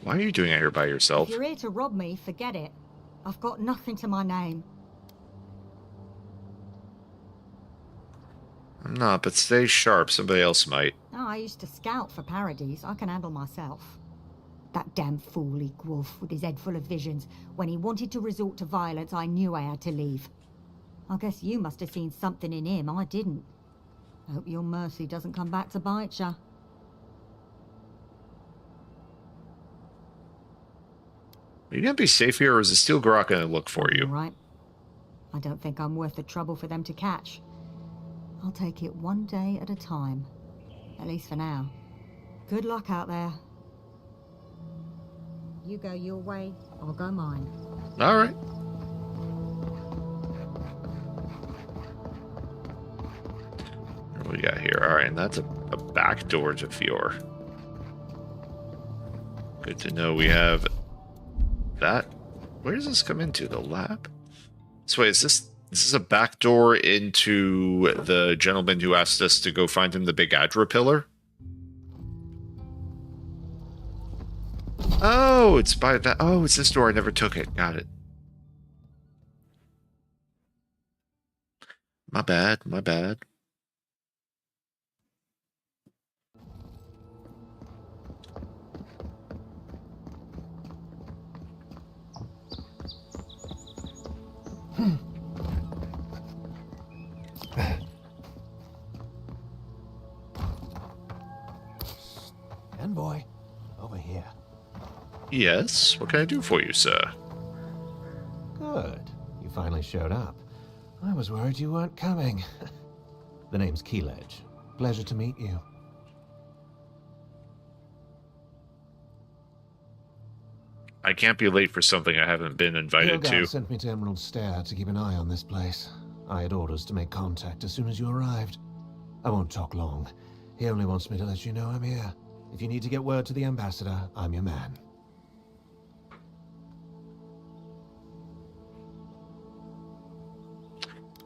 Why are you doing it here by yourself? If you're here to rob me, forget it. I've got nothing to my name. I'm not, but stay sharp. Somebody else might. Oh, I used to scout for Paradise. I can handle myself. That damn fool Wolf with his head full of visions. When he wanted to resort to violence, I knew I had to leave. I guess you must have seen something in him I didn't. I hope your mercy doesn't come back to bite ya. Are you gonna be safe here, or is the Steel Grok gonna look for you? All right. I don't think I'm worth the trouble for them to catch. I'll take it one day at a time. At least for now. Good luck out there. You go your way, I'll go mine. All right. we got here? Alright, and that's a back door to Fjord. Good to know we have that. Where does this come into? The lab? So wait, is this a back door into the gentleman who asked us to go find him the big Adra pillar? Oh, it's by that. Oh, it's this door. I never took it. Got it. My bad. My bad. Envoy, over here. Yes, what can I do for you, sir? Good. You finally showed up. I was worried you weren't coming. The name's Keeledge. Pleasure to meet you. I can't be late for something I haven't been invited to. Sent me to Emerald Stair to keep an eye on this place. I had orders to make contact as soon as you arrived. I won't talk long. He only wants me to let you know I'm here. If you need to get word to the ambassador, I'm your man.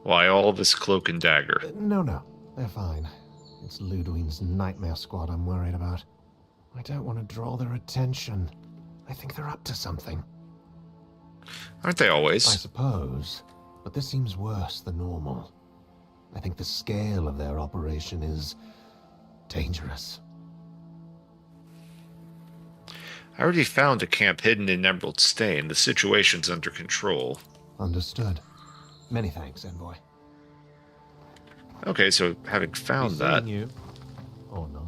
Why all this cloak and dagger? No, they're fine. It's Ludwig's nightmare squad I'm worried about. I don't want to draw their attention. I think they're up to something. Aren't they always? I suppose, but this seems worse than normal. I think the scale of their operation is dangerous. I already found a camp hidden in Emerald Stay, and the situation's under control. Understood. Many thanks, Envoy. Okay, so having found that... you. Oh, no.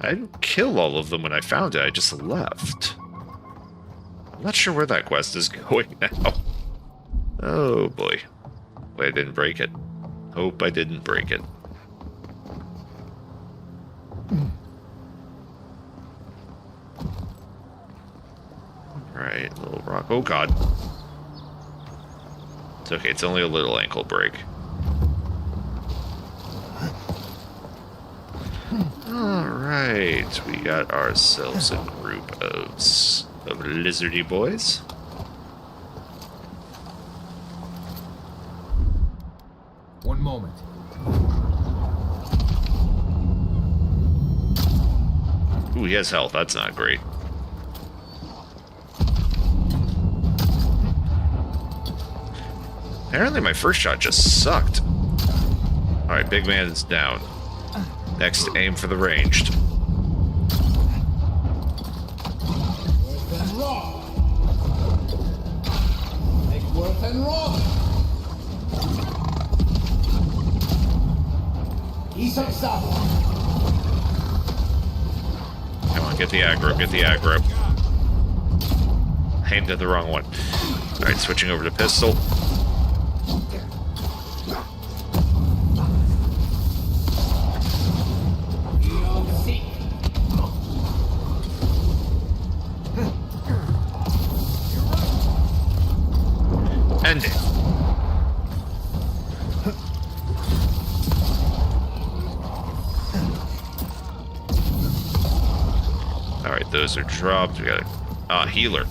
I didn't kill all of them when I found it, I just left. I'm not sure where that quest is going now. Oh, boy. Wait, I didn't break it. Hope I didn't break it. Alright, little rock. Oh, God. It's okay, it's only a little ankle break. Alright, we got ourselves a group of lizardy boys. One moment. Ooh, he has health. That's not great. Apparently my first shot just sucked. Alright, big man is down. Next, aim for the ranged. Come on, get the aggro, get the aggro. Aimed at the wrong one. Alright, switching over to pistol. End it. Alright, those are dropped. We got a healer.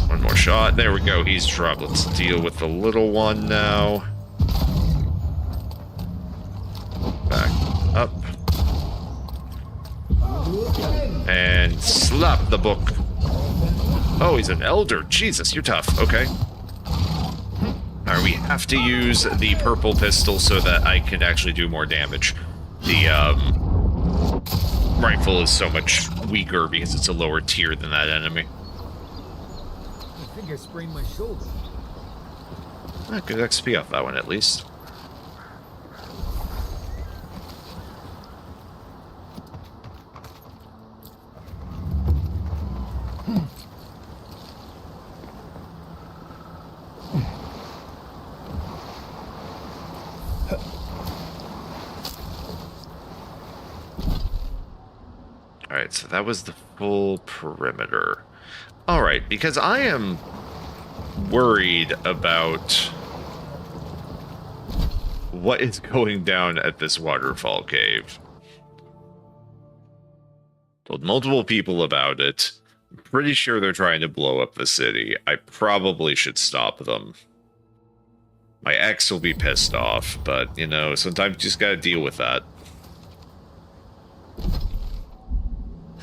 One more shot. There we go. He's dropped. Let's deal with the little one now. Back up. And slap the book. Oh, he's an elder. Jesus, you're tough. Okay. Alright, we have to use the purple pistol so that I can actually do more damage. The rifle is so much weaker because it's a lower tier than that enemy. I think I sprained my shoulder. Good XP off that one at least. Alright, so that was the full perimeter. Alright, because I am worried about what is going down at this waterfall cave. Told multiple people about it. I'm pretty sure they're trying to blow up the city. I probably should stop them. My ex will be pissed off, but, you know, sometimes you just gotta deal with that.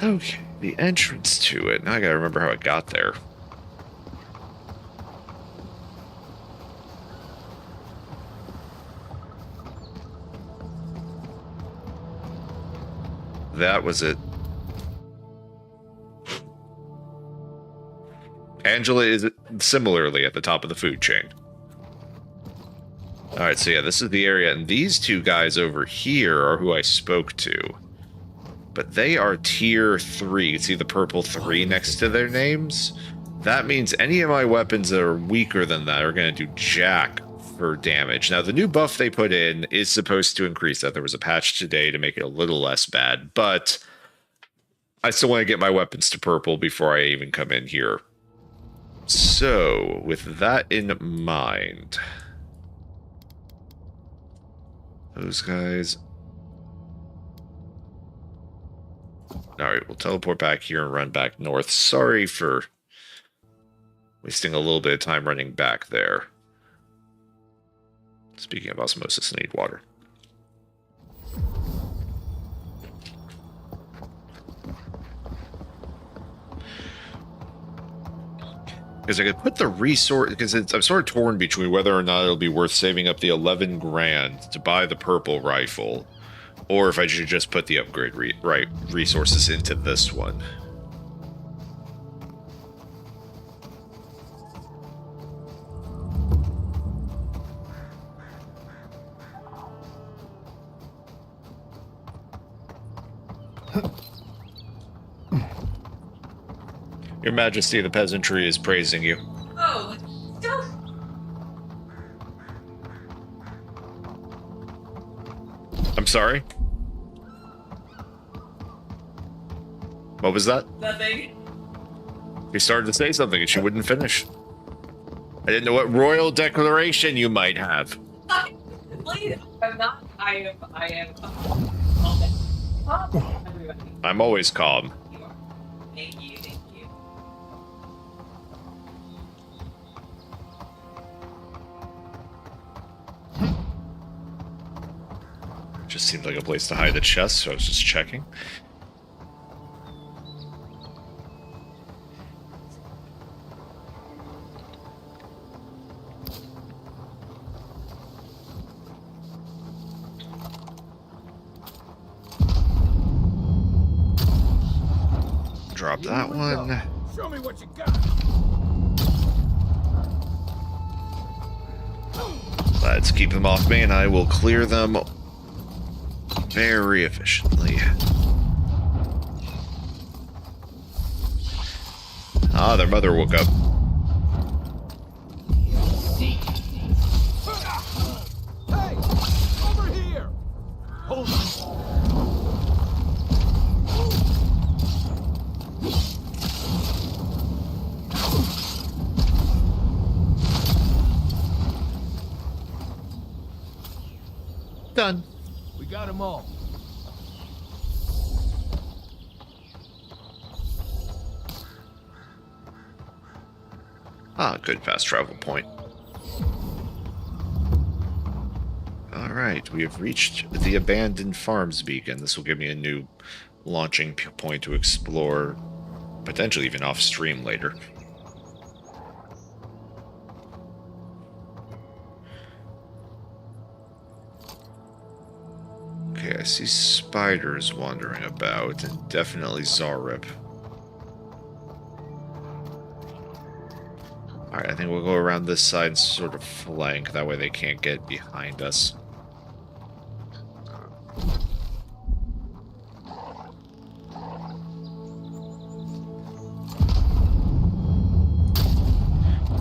Okay, the entrance to it. Now I gotta remember how I got there. That was it. Angela is similarly at the top of the food chain. Alright, so yeah, this is the area, and these two guys over here are who I spoke to. But they are tier 3. You see the purple 3 next to their names? That means any of my weapons that are weaker than that are going to do jack for damage. Now, the new buff they put in is supposed to increase that. There was a patch today to make it a little less bad, but I still want to get my weapons to purple before I even come in here. So, with that in mind, those guys. Alright, we'll teleport back here and run back north. Sorry for wasting a little bit of time running back there. Speaking of osmosis, I need water. Because I could put the resource, because I'm sort of torn between whether or not it'll be worth saving up the 11 grand to buy the purple rifle, or if I should just put the upgrade resources into this one. Your Majesty, the peasantry is praising you. Oh, don't. I'm sorry? What was that? Nothing. She started to say something and she wouldn't finish. I didn't know what royal declaration you might have. Please, I'm not. I am. Calm down. Calm down, everybody. I'm always calm. You are. Thank you. Thank you. Just seemed like a place to hide the chest, so I was just checking. Drop that one. Show me what you got. Let's keep them off me, and I will clear them very efficiently. Ah, their mother woke up. Hey, over here. Hold on. Done. We got them all. Ah, good fast travel point. Alright, we have reached the abandoned farms beacon. This will give me a new launching point to explore, potentially even off stream later. Okay, I see spiders wandering about, and definitely Zarip. Alright, I think we'll go around this side and sort of flank, that way they can't get behind us.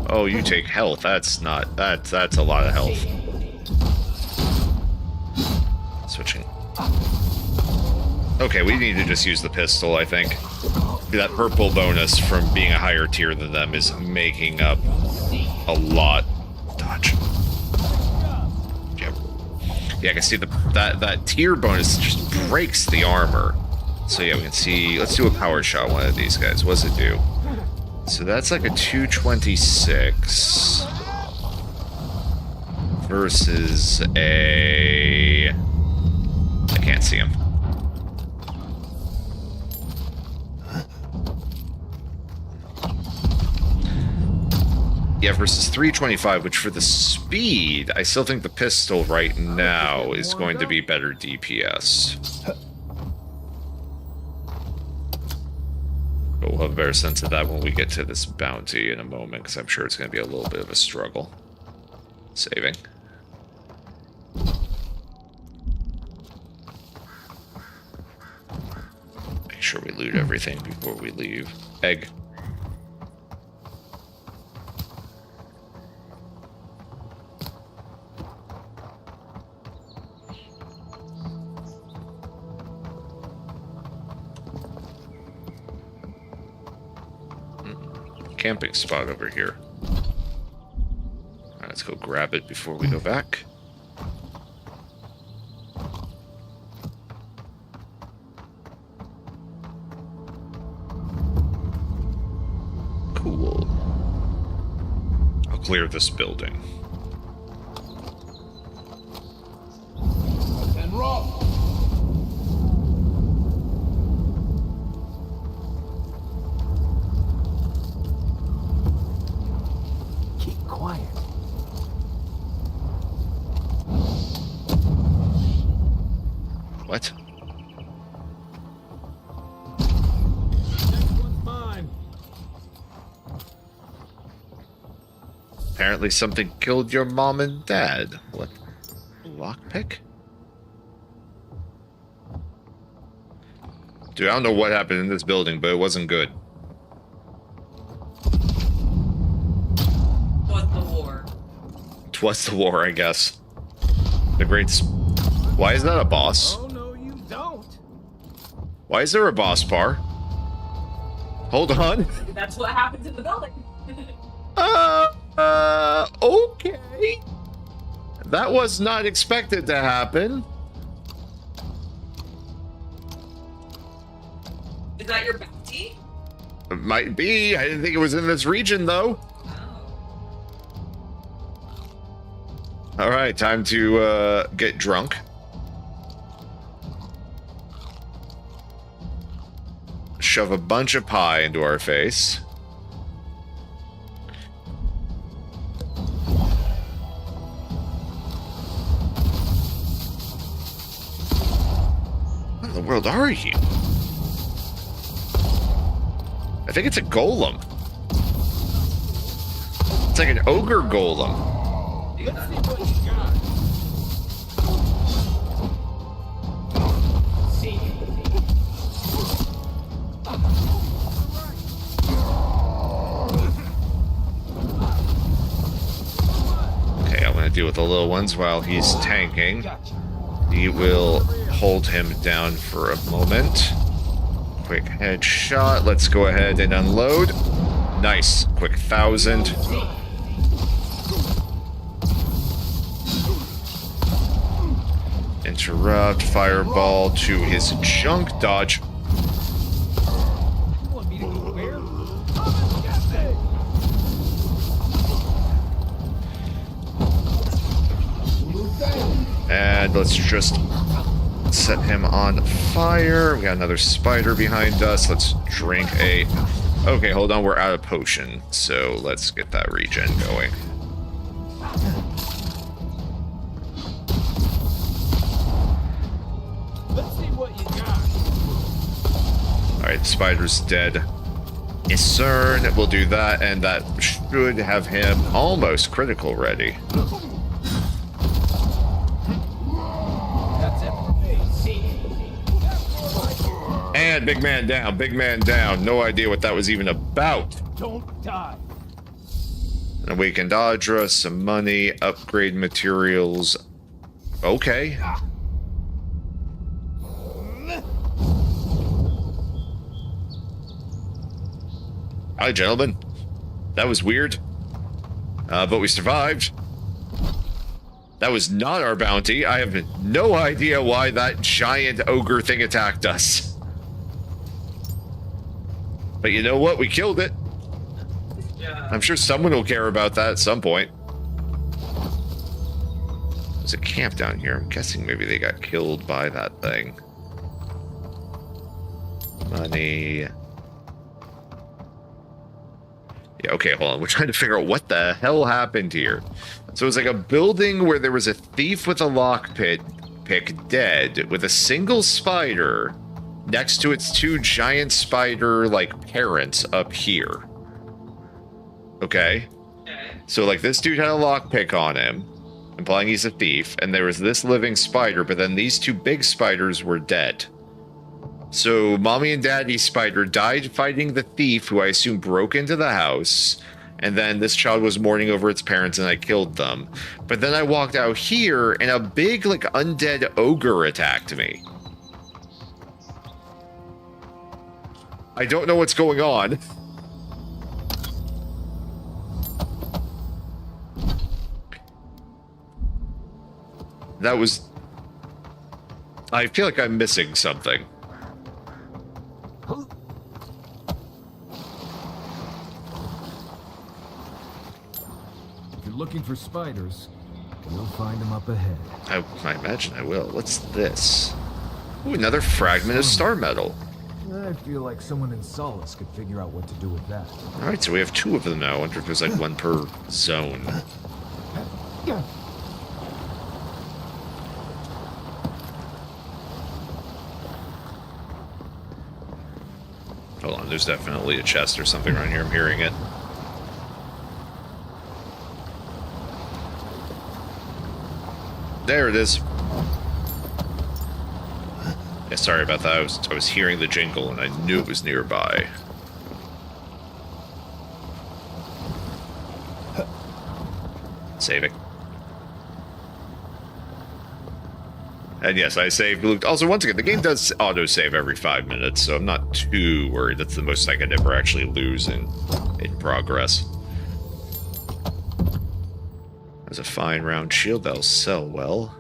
Oh, you take health. That's a lot of health. Switching. Okay, we need to just use the pistol, I think. that purple bonus from being a higher tier than them is making up a lot. Dodge. Yep. Yeah, I can see that tier bonus just breaks the armor. So yeah, we can see. Let's do a power shot. One of these guys. What does it do? So that's like a 226 versus a. I can't see him. Yeah, versus 325, which for the speed, I still think the pistol right now is going to be better DPS. But we'll have a better sense of that when we get to this bounty in a moment, because I'm sure it's going to be a little bit of a struggle. Saving. Make sure we loot everything before we leave. Egg. Camping spot over here. Alright, let's go grab it before we go back. Cool. I'll clear this building. And roll. Quiet. What? Next one's mine. Apparently something killed your mom and dad. What? Lockpick? Dude, I don't know what happened in this building, but it wasn't good. What's the war, I guess. The great... Why is that a boss? Oh, no, you don't. Why is there a boss bar? Hold on. That's what happens in the building. Okay. That was not expected to happen. Is that your bounty? It might be. I didn't think it was in this region, though. All right, time to get drunk. Shove a bunch of pie into our face. What in the world are you? I think it's a golem. It's like an ogre golem. Let's see what you got. See. Okay, I'm gonna deal with the little ones while he's tanking. He will hold him down for a moment. Quick headshot. Let's go ahead and unload. Nice. Quick 1,000. Interrupt, fireball to his junk, dodge. And let's just set him on fire. We got another spider behind us. Let's drink a... Okay, hold on, we're out of potion. So let's get that regen going. Let's see what you got. Alright, the spider's dead. Isern will do that, and that should have him almost critical ready. And big man down, big man down. No idea what that was even about. Don't die. An awakened Audra, some money, upgrade materials. Okay. Hi, gentlemen. That was weird. But we survived. That was not our bounty. I have no idea why that giant ogre thing attacked us. But you know what? We killed it. Yeah. I'm sure someone will care about that at some point. There's a camp down here. I'm guessing maybe they got killed by that thing. Money. Yeah, okay, hold on. We're trying to figure out what the hell happened here. So it was like a building where there was a thief with a lockpick dead with a single spider next to its two giant spider like parents up here. Okay? So like this dude had a lockpick on him, implying he's a thief, and there was this living spider, but then these two big spiders were dead. So Mommy and Daddy Spider died fighting the thief, who I assume broke into the house, and then this child was mourning over its parents and I killed them. But then I walked out here and a big like undead ogre attacked me. I don't know what's going on. That was... I feel like I'm missing something. If you're looking for spiders, you'll find them up ahead. I imagine I will. What's this? Ooh, another fragment of star metal. I feel like someone in Solace could figure out what to do with that. Alright, so we have two of them now. I wonder if there's like one per zone. Hold on, there's definitely a chest or something around here. I'm hearing it. There it is. Yeah, sorry about that. I was hearing the jingle and I knew it was nearby. Saving. And yes, I saved. Also, once again, the game does auto-save every 5 minutes, so I'm not too worried. That's the most I could ever actually lose in progress. There's a fine round shield that'll sell well.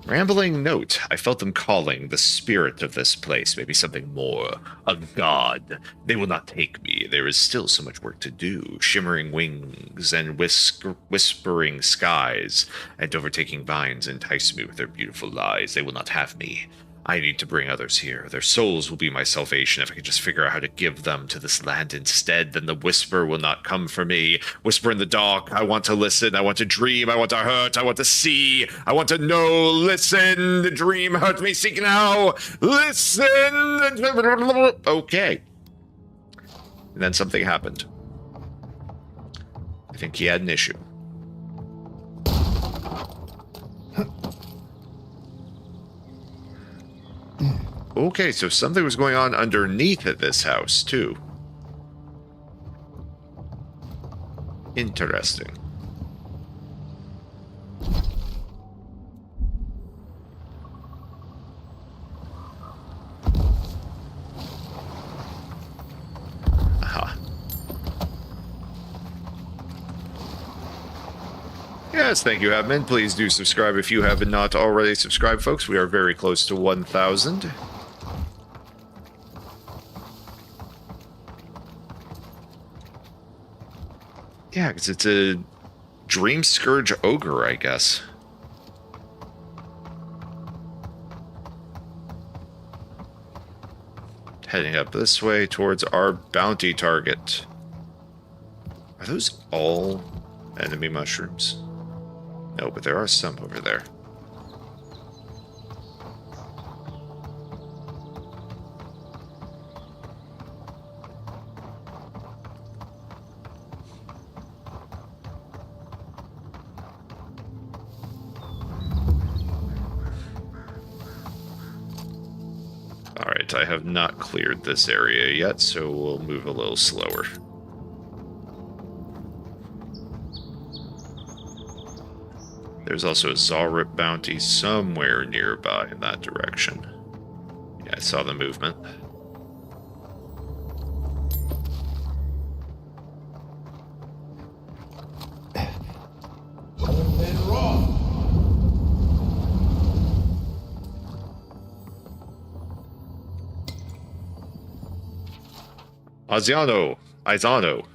Rambling note. I felt them calling the spirit of this place. Maybe something more. A god. They will not take me. There is still so much work to do. Shimmering wings and whispering skies and overtaking vines entice me with their beautiful lies. They will not have me. I need to bring others here. Their souls will be my salvation. If I could just figure out how to give them to this land instead, then the whisper will not come for me. Whisper in the dark. I want to listen. I want to dream. I want to hurt. I want to see. I want to know. Listen. The dream hurt me. Seek now. Listen. Okay. And then something happened. I think he had an issue. Okay, so something was going on underneath at this house, too. Interesting. Aha. Yes, thank you, admin. Please do subscribe if you have not already subscribed, folks. We are very close to 1,000. Yeah, because it's a Dream Scourge Ogre, I guess. Heading up this way towards our bounty target. Are those all enemy mushrooms? No, but there are some over there. Alright, I have not cleared this area yet, so we'll move a little slower. There's also a Zalrip bounty somewhere nearby in that direction. Yeah, I saw the movement. Aizano.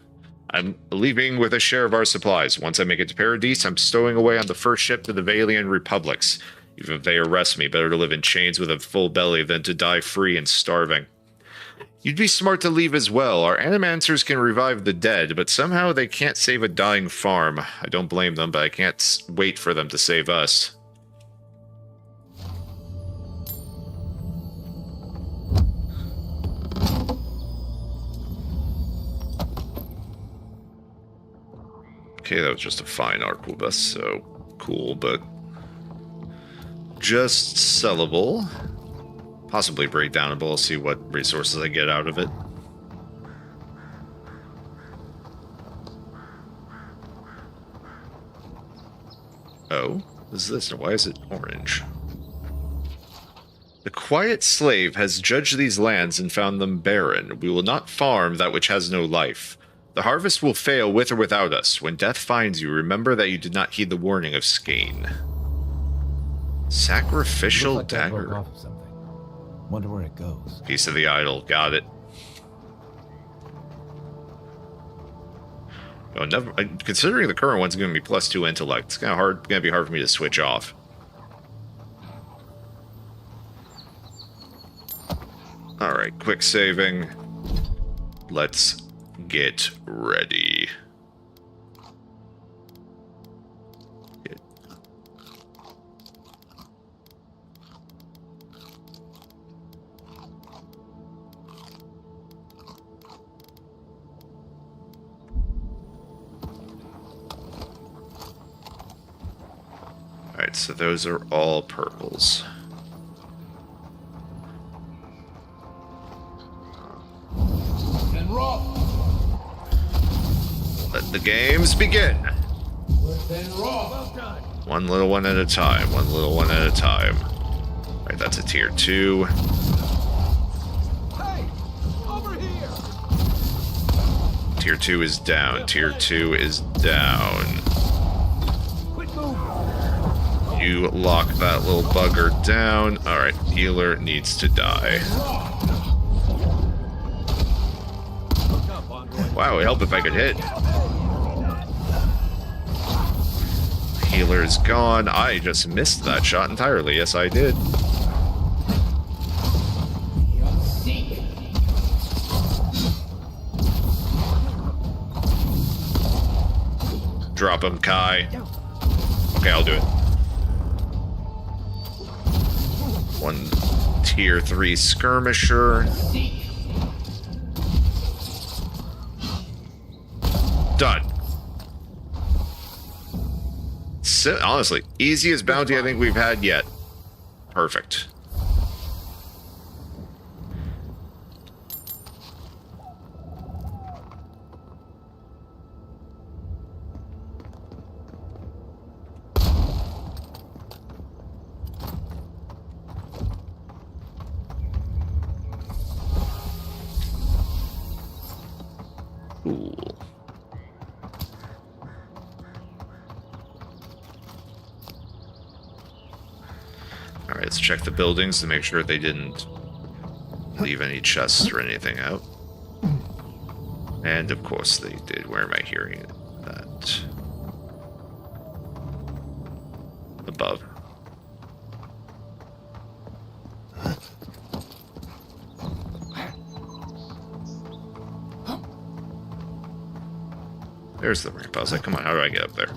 I'm leaving with a share of our supplies. Once I make it to Paradise, I'm stowing away on the first ship to the Valian Republics. Even if they arrest me, better to live in chains with a full belly than to die free and starving. You'd be smart to leave as well. Our animancers can revive the dead, but somehow they can't save a dying farm. I don't blame them, but I can't wait for them to save us. Okay, that was just a fine arquebus, so cool, but just sellable. Possibly breakdownable, see what resources I get out of it. Oh, what is this? Why is it orange? The quiet slave has judged these lands and found them barren. We will not farm that which has no life. The harvest will fail with or without us. When death finds you, remember that you did not heed the warning of Skane. Sacrificial Looks like that dagger. broke off of something. Wonder where it goes. Piece of the idol. Got it. Oh, never. Considering the current one's going to be +2 intellect, it's kind of hard. Going to be hard for me to switch off. All right, quick saving. Let's get ready. Alright, so those are all purples. Let the games begin. One little one at a time, one little one at a time. Alright, that's a tier 2. Hey, over here. Tier 2 is down, tier 2 is down. You lock that little bugger down. Alright, healer needs to die. Wow, it'd help if I could hit. Healer is gone. I just missed that shot entirely. Yes, I did. Drop him, Kai. Okay, I'll do it. One tier 3 skirmisher. Done. So, honestly, easiest bounty I think we've had yet. Perfect. Cool. Alright, let's check the buildings to make sure they didn't leave any chests or anything out. And of course they did. Where am I hearing that? Above. There's the ramp. I was like, come on, how do I get up there?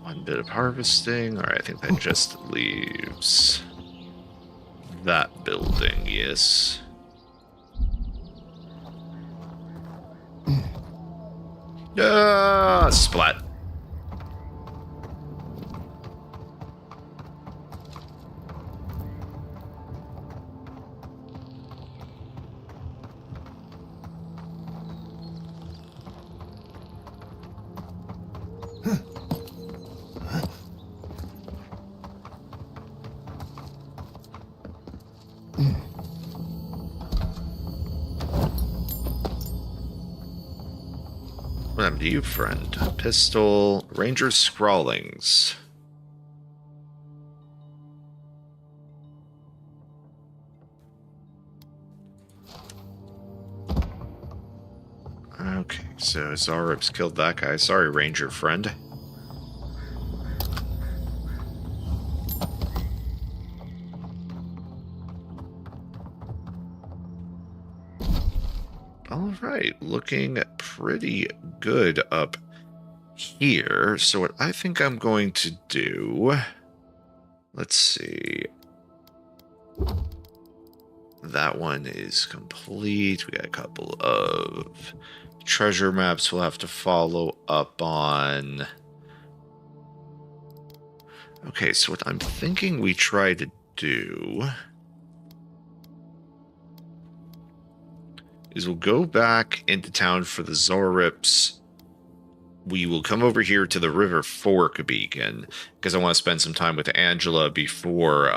One bit of harvesting. Alright, I think that just leaves that building, yes. Splat. What happened to you, friend? Pistol, Ranger Scrawlings. Okay, so Zarib's killed that guy. Sorry, Ranger friend. All right, looking pretty good up here. So what I think I'm going to do... Let's see. That one is complete. We got a couple of treasure maps we'll have to follow up on. Okay, so what I'm thinking we try to do is we'll go back into town for the Zorips. We will come over here to the River Fork beacon because I want to spend some time with Angela before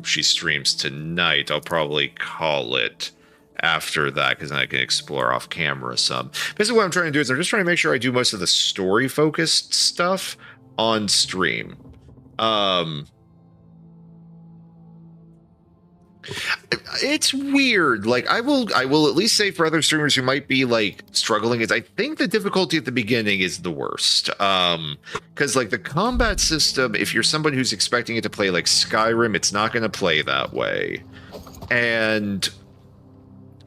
she streams tonight. I'll probably call it after that because then I can explore off camera some. Basically what I'm trying to do is I'm just trying to make sure I do most of the story focused stuff on stream. It's weird. Like I will at least say for other streamers who might be like struggling is I think the difficulty at the beginning is the worst. Because like the combat system, if you're someone who's expecting it to play like Skyrim, it's not going to play that way. And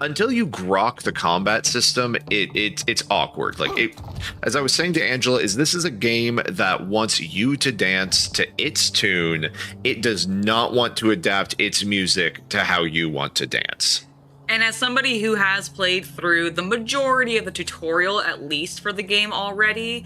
until you grok the combat system, it's awkward. Like as I was saying to Angela, this is a game that wants you to dance to its tune. It does not want to adapt its music to how you want to dance. And as somebody who has played through the majority of the tutorial, at least for the game already,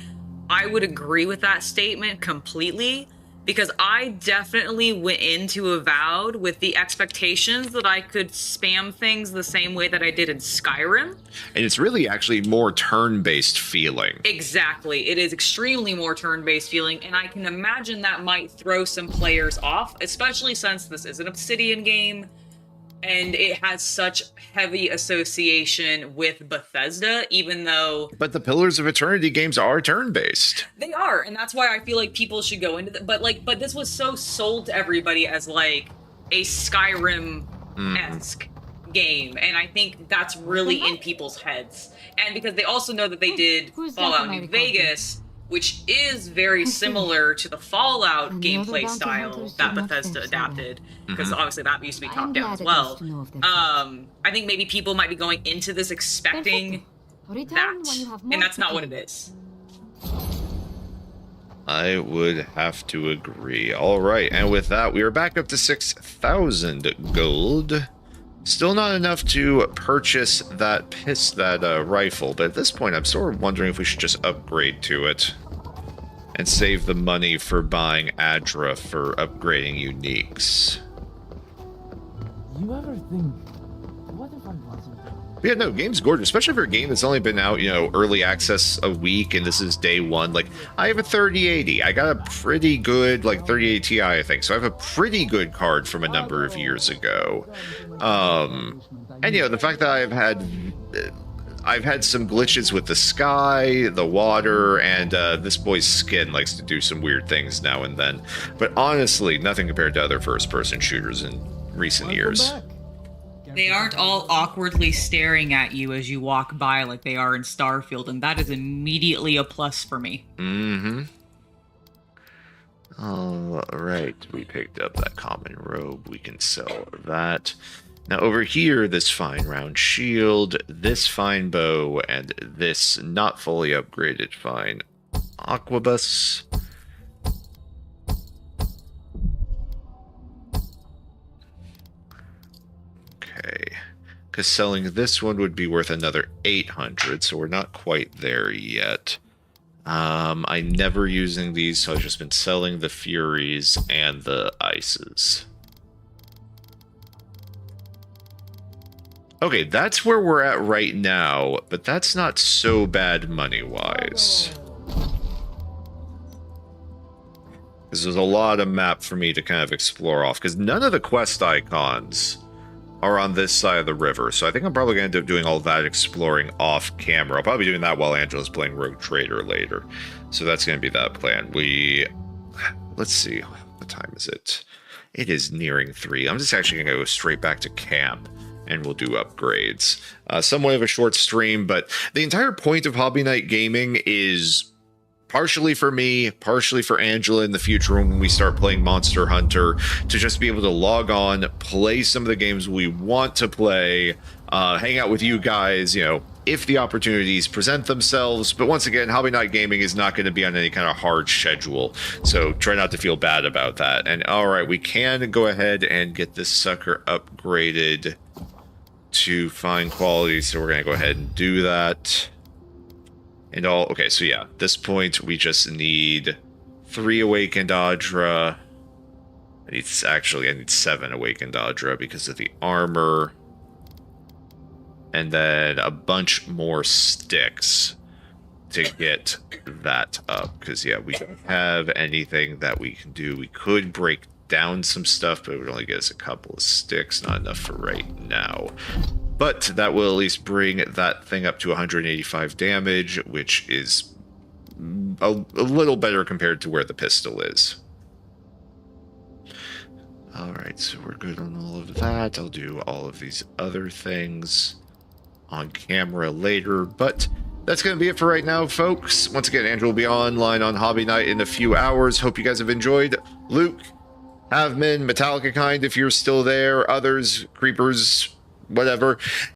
I would agree with that statement completely. Because I definitely went into Avowed with the expectations that I could spam things the same way that I did in Skyrim. And it's really actually more turn-based feeling. Exactly. It is extremely more turn-based feeling, and I can imagine that might throw some players off, especially since this is an Obsidian game, and it has such heavy association with Bethesda, even though... But the Pillars of Eternity games are turn-based. They are, and that's why I feel like people should go into that. But this was so sold to everybody as like a Skyrim-esque game, and I think that's really in people's heads. And because they also know that they did Fallout New Vegas, which is very similar to the Fallout gameplay style that Bethesda adapted, because obviously that used to be top-down as well. I think maybe people might be going into this expecting that, and that's not what it is. I would have to agree. All right, and with that, we are back up to 6,000 gold. Still not enough to purchase that rifle, but at this point, I'm sort of wondering if we should just upgrade to it and save the money for buying Adra for upgrading uniques. You ever think, what if I wasn't? Yeah, no, game's gorgeous, especially for a game that's only been out, early access a week, and this is day one. Like, I have a 3080. I got a pretty good, 3080 Ti, I think, so I have a pretty good card from a number of years ago. And, the fact that I've had some glitches with the sky, the water, and this boy's skin likes to do some weird things now and then. But honestly, nothing compared to other first-person shooters in recent years. They aren't all awkwardly staring at you as you walk by like they are in Starfield, and that is immediately a plus for me. Mm-hmm. All right, we picked up that common robe. We can sell that. Now over here, this fine round shield, this fine bow, and this not fully upgraded fine arquebus. Okay, because selling this one would be worth another 800, so we're not quite there yet. I'm never using these, so I've just been selling the Furies and the Ices. Okay, that's where we're at right now, but that's not so bad money-wise. Because there's a lot of map for me to kind of explore off, because none of the quest icons are on this side of the river. So I think I'm probably going to end up doing all that exploring off camera. I'll probably be doing that while Angela's playing Rogue Trader later. So that's going to be that plan. Let's see. What time is it? It is nearing 3. I'm just actually going to go straight back to camp and we'll do upgrades. Somewhat of a short stream, but the entire point of Hobby Night Gaming is partially for me, partially for Angela in the future when we start playing Monster Hunter, to just be able to log on, play some of the games we want to play, hang out with you guys, you know, if the opportunities present themselves. But once again, Hobby Night Gaming is not going to be on any kind of hard schedule, so try not to feel bad about that. And all right, we can go ahead and get this sucker upgraded to fine quality, so we're going to go ahead and do that. And all, okay, so yeah, at this point, we just need 3 Awakened Adra. I need 7 Awakened Adra because of the armor. And then a bunch more sticks to get that up. Because, yeah, we don't have anything that we can do. We could break down some stuff, but it would only get us a couple of sticks. Not enough for right now. But that will at least bring that thing up to 185 damage, which is a little better compared to where the pistol is. Alright, so we're good on all of that. I'll do all of these other things on camera later, but that's going to be it for right now, folks. Once again, Andrew will be online on Hobby Night in a few hours. Hope you guys have enjoyed. Luke, Havman, Metallica Kind, if you're still there, others, creepers, whatever.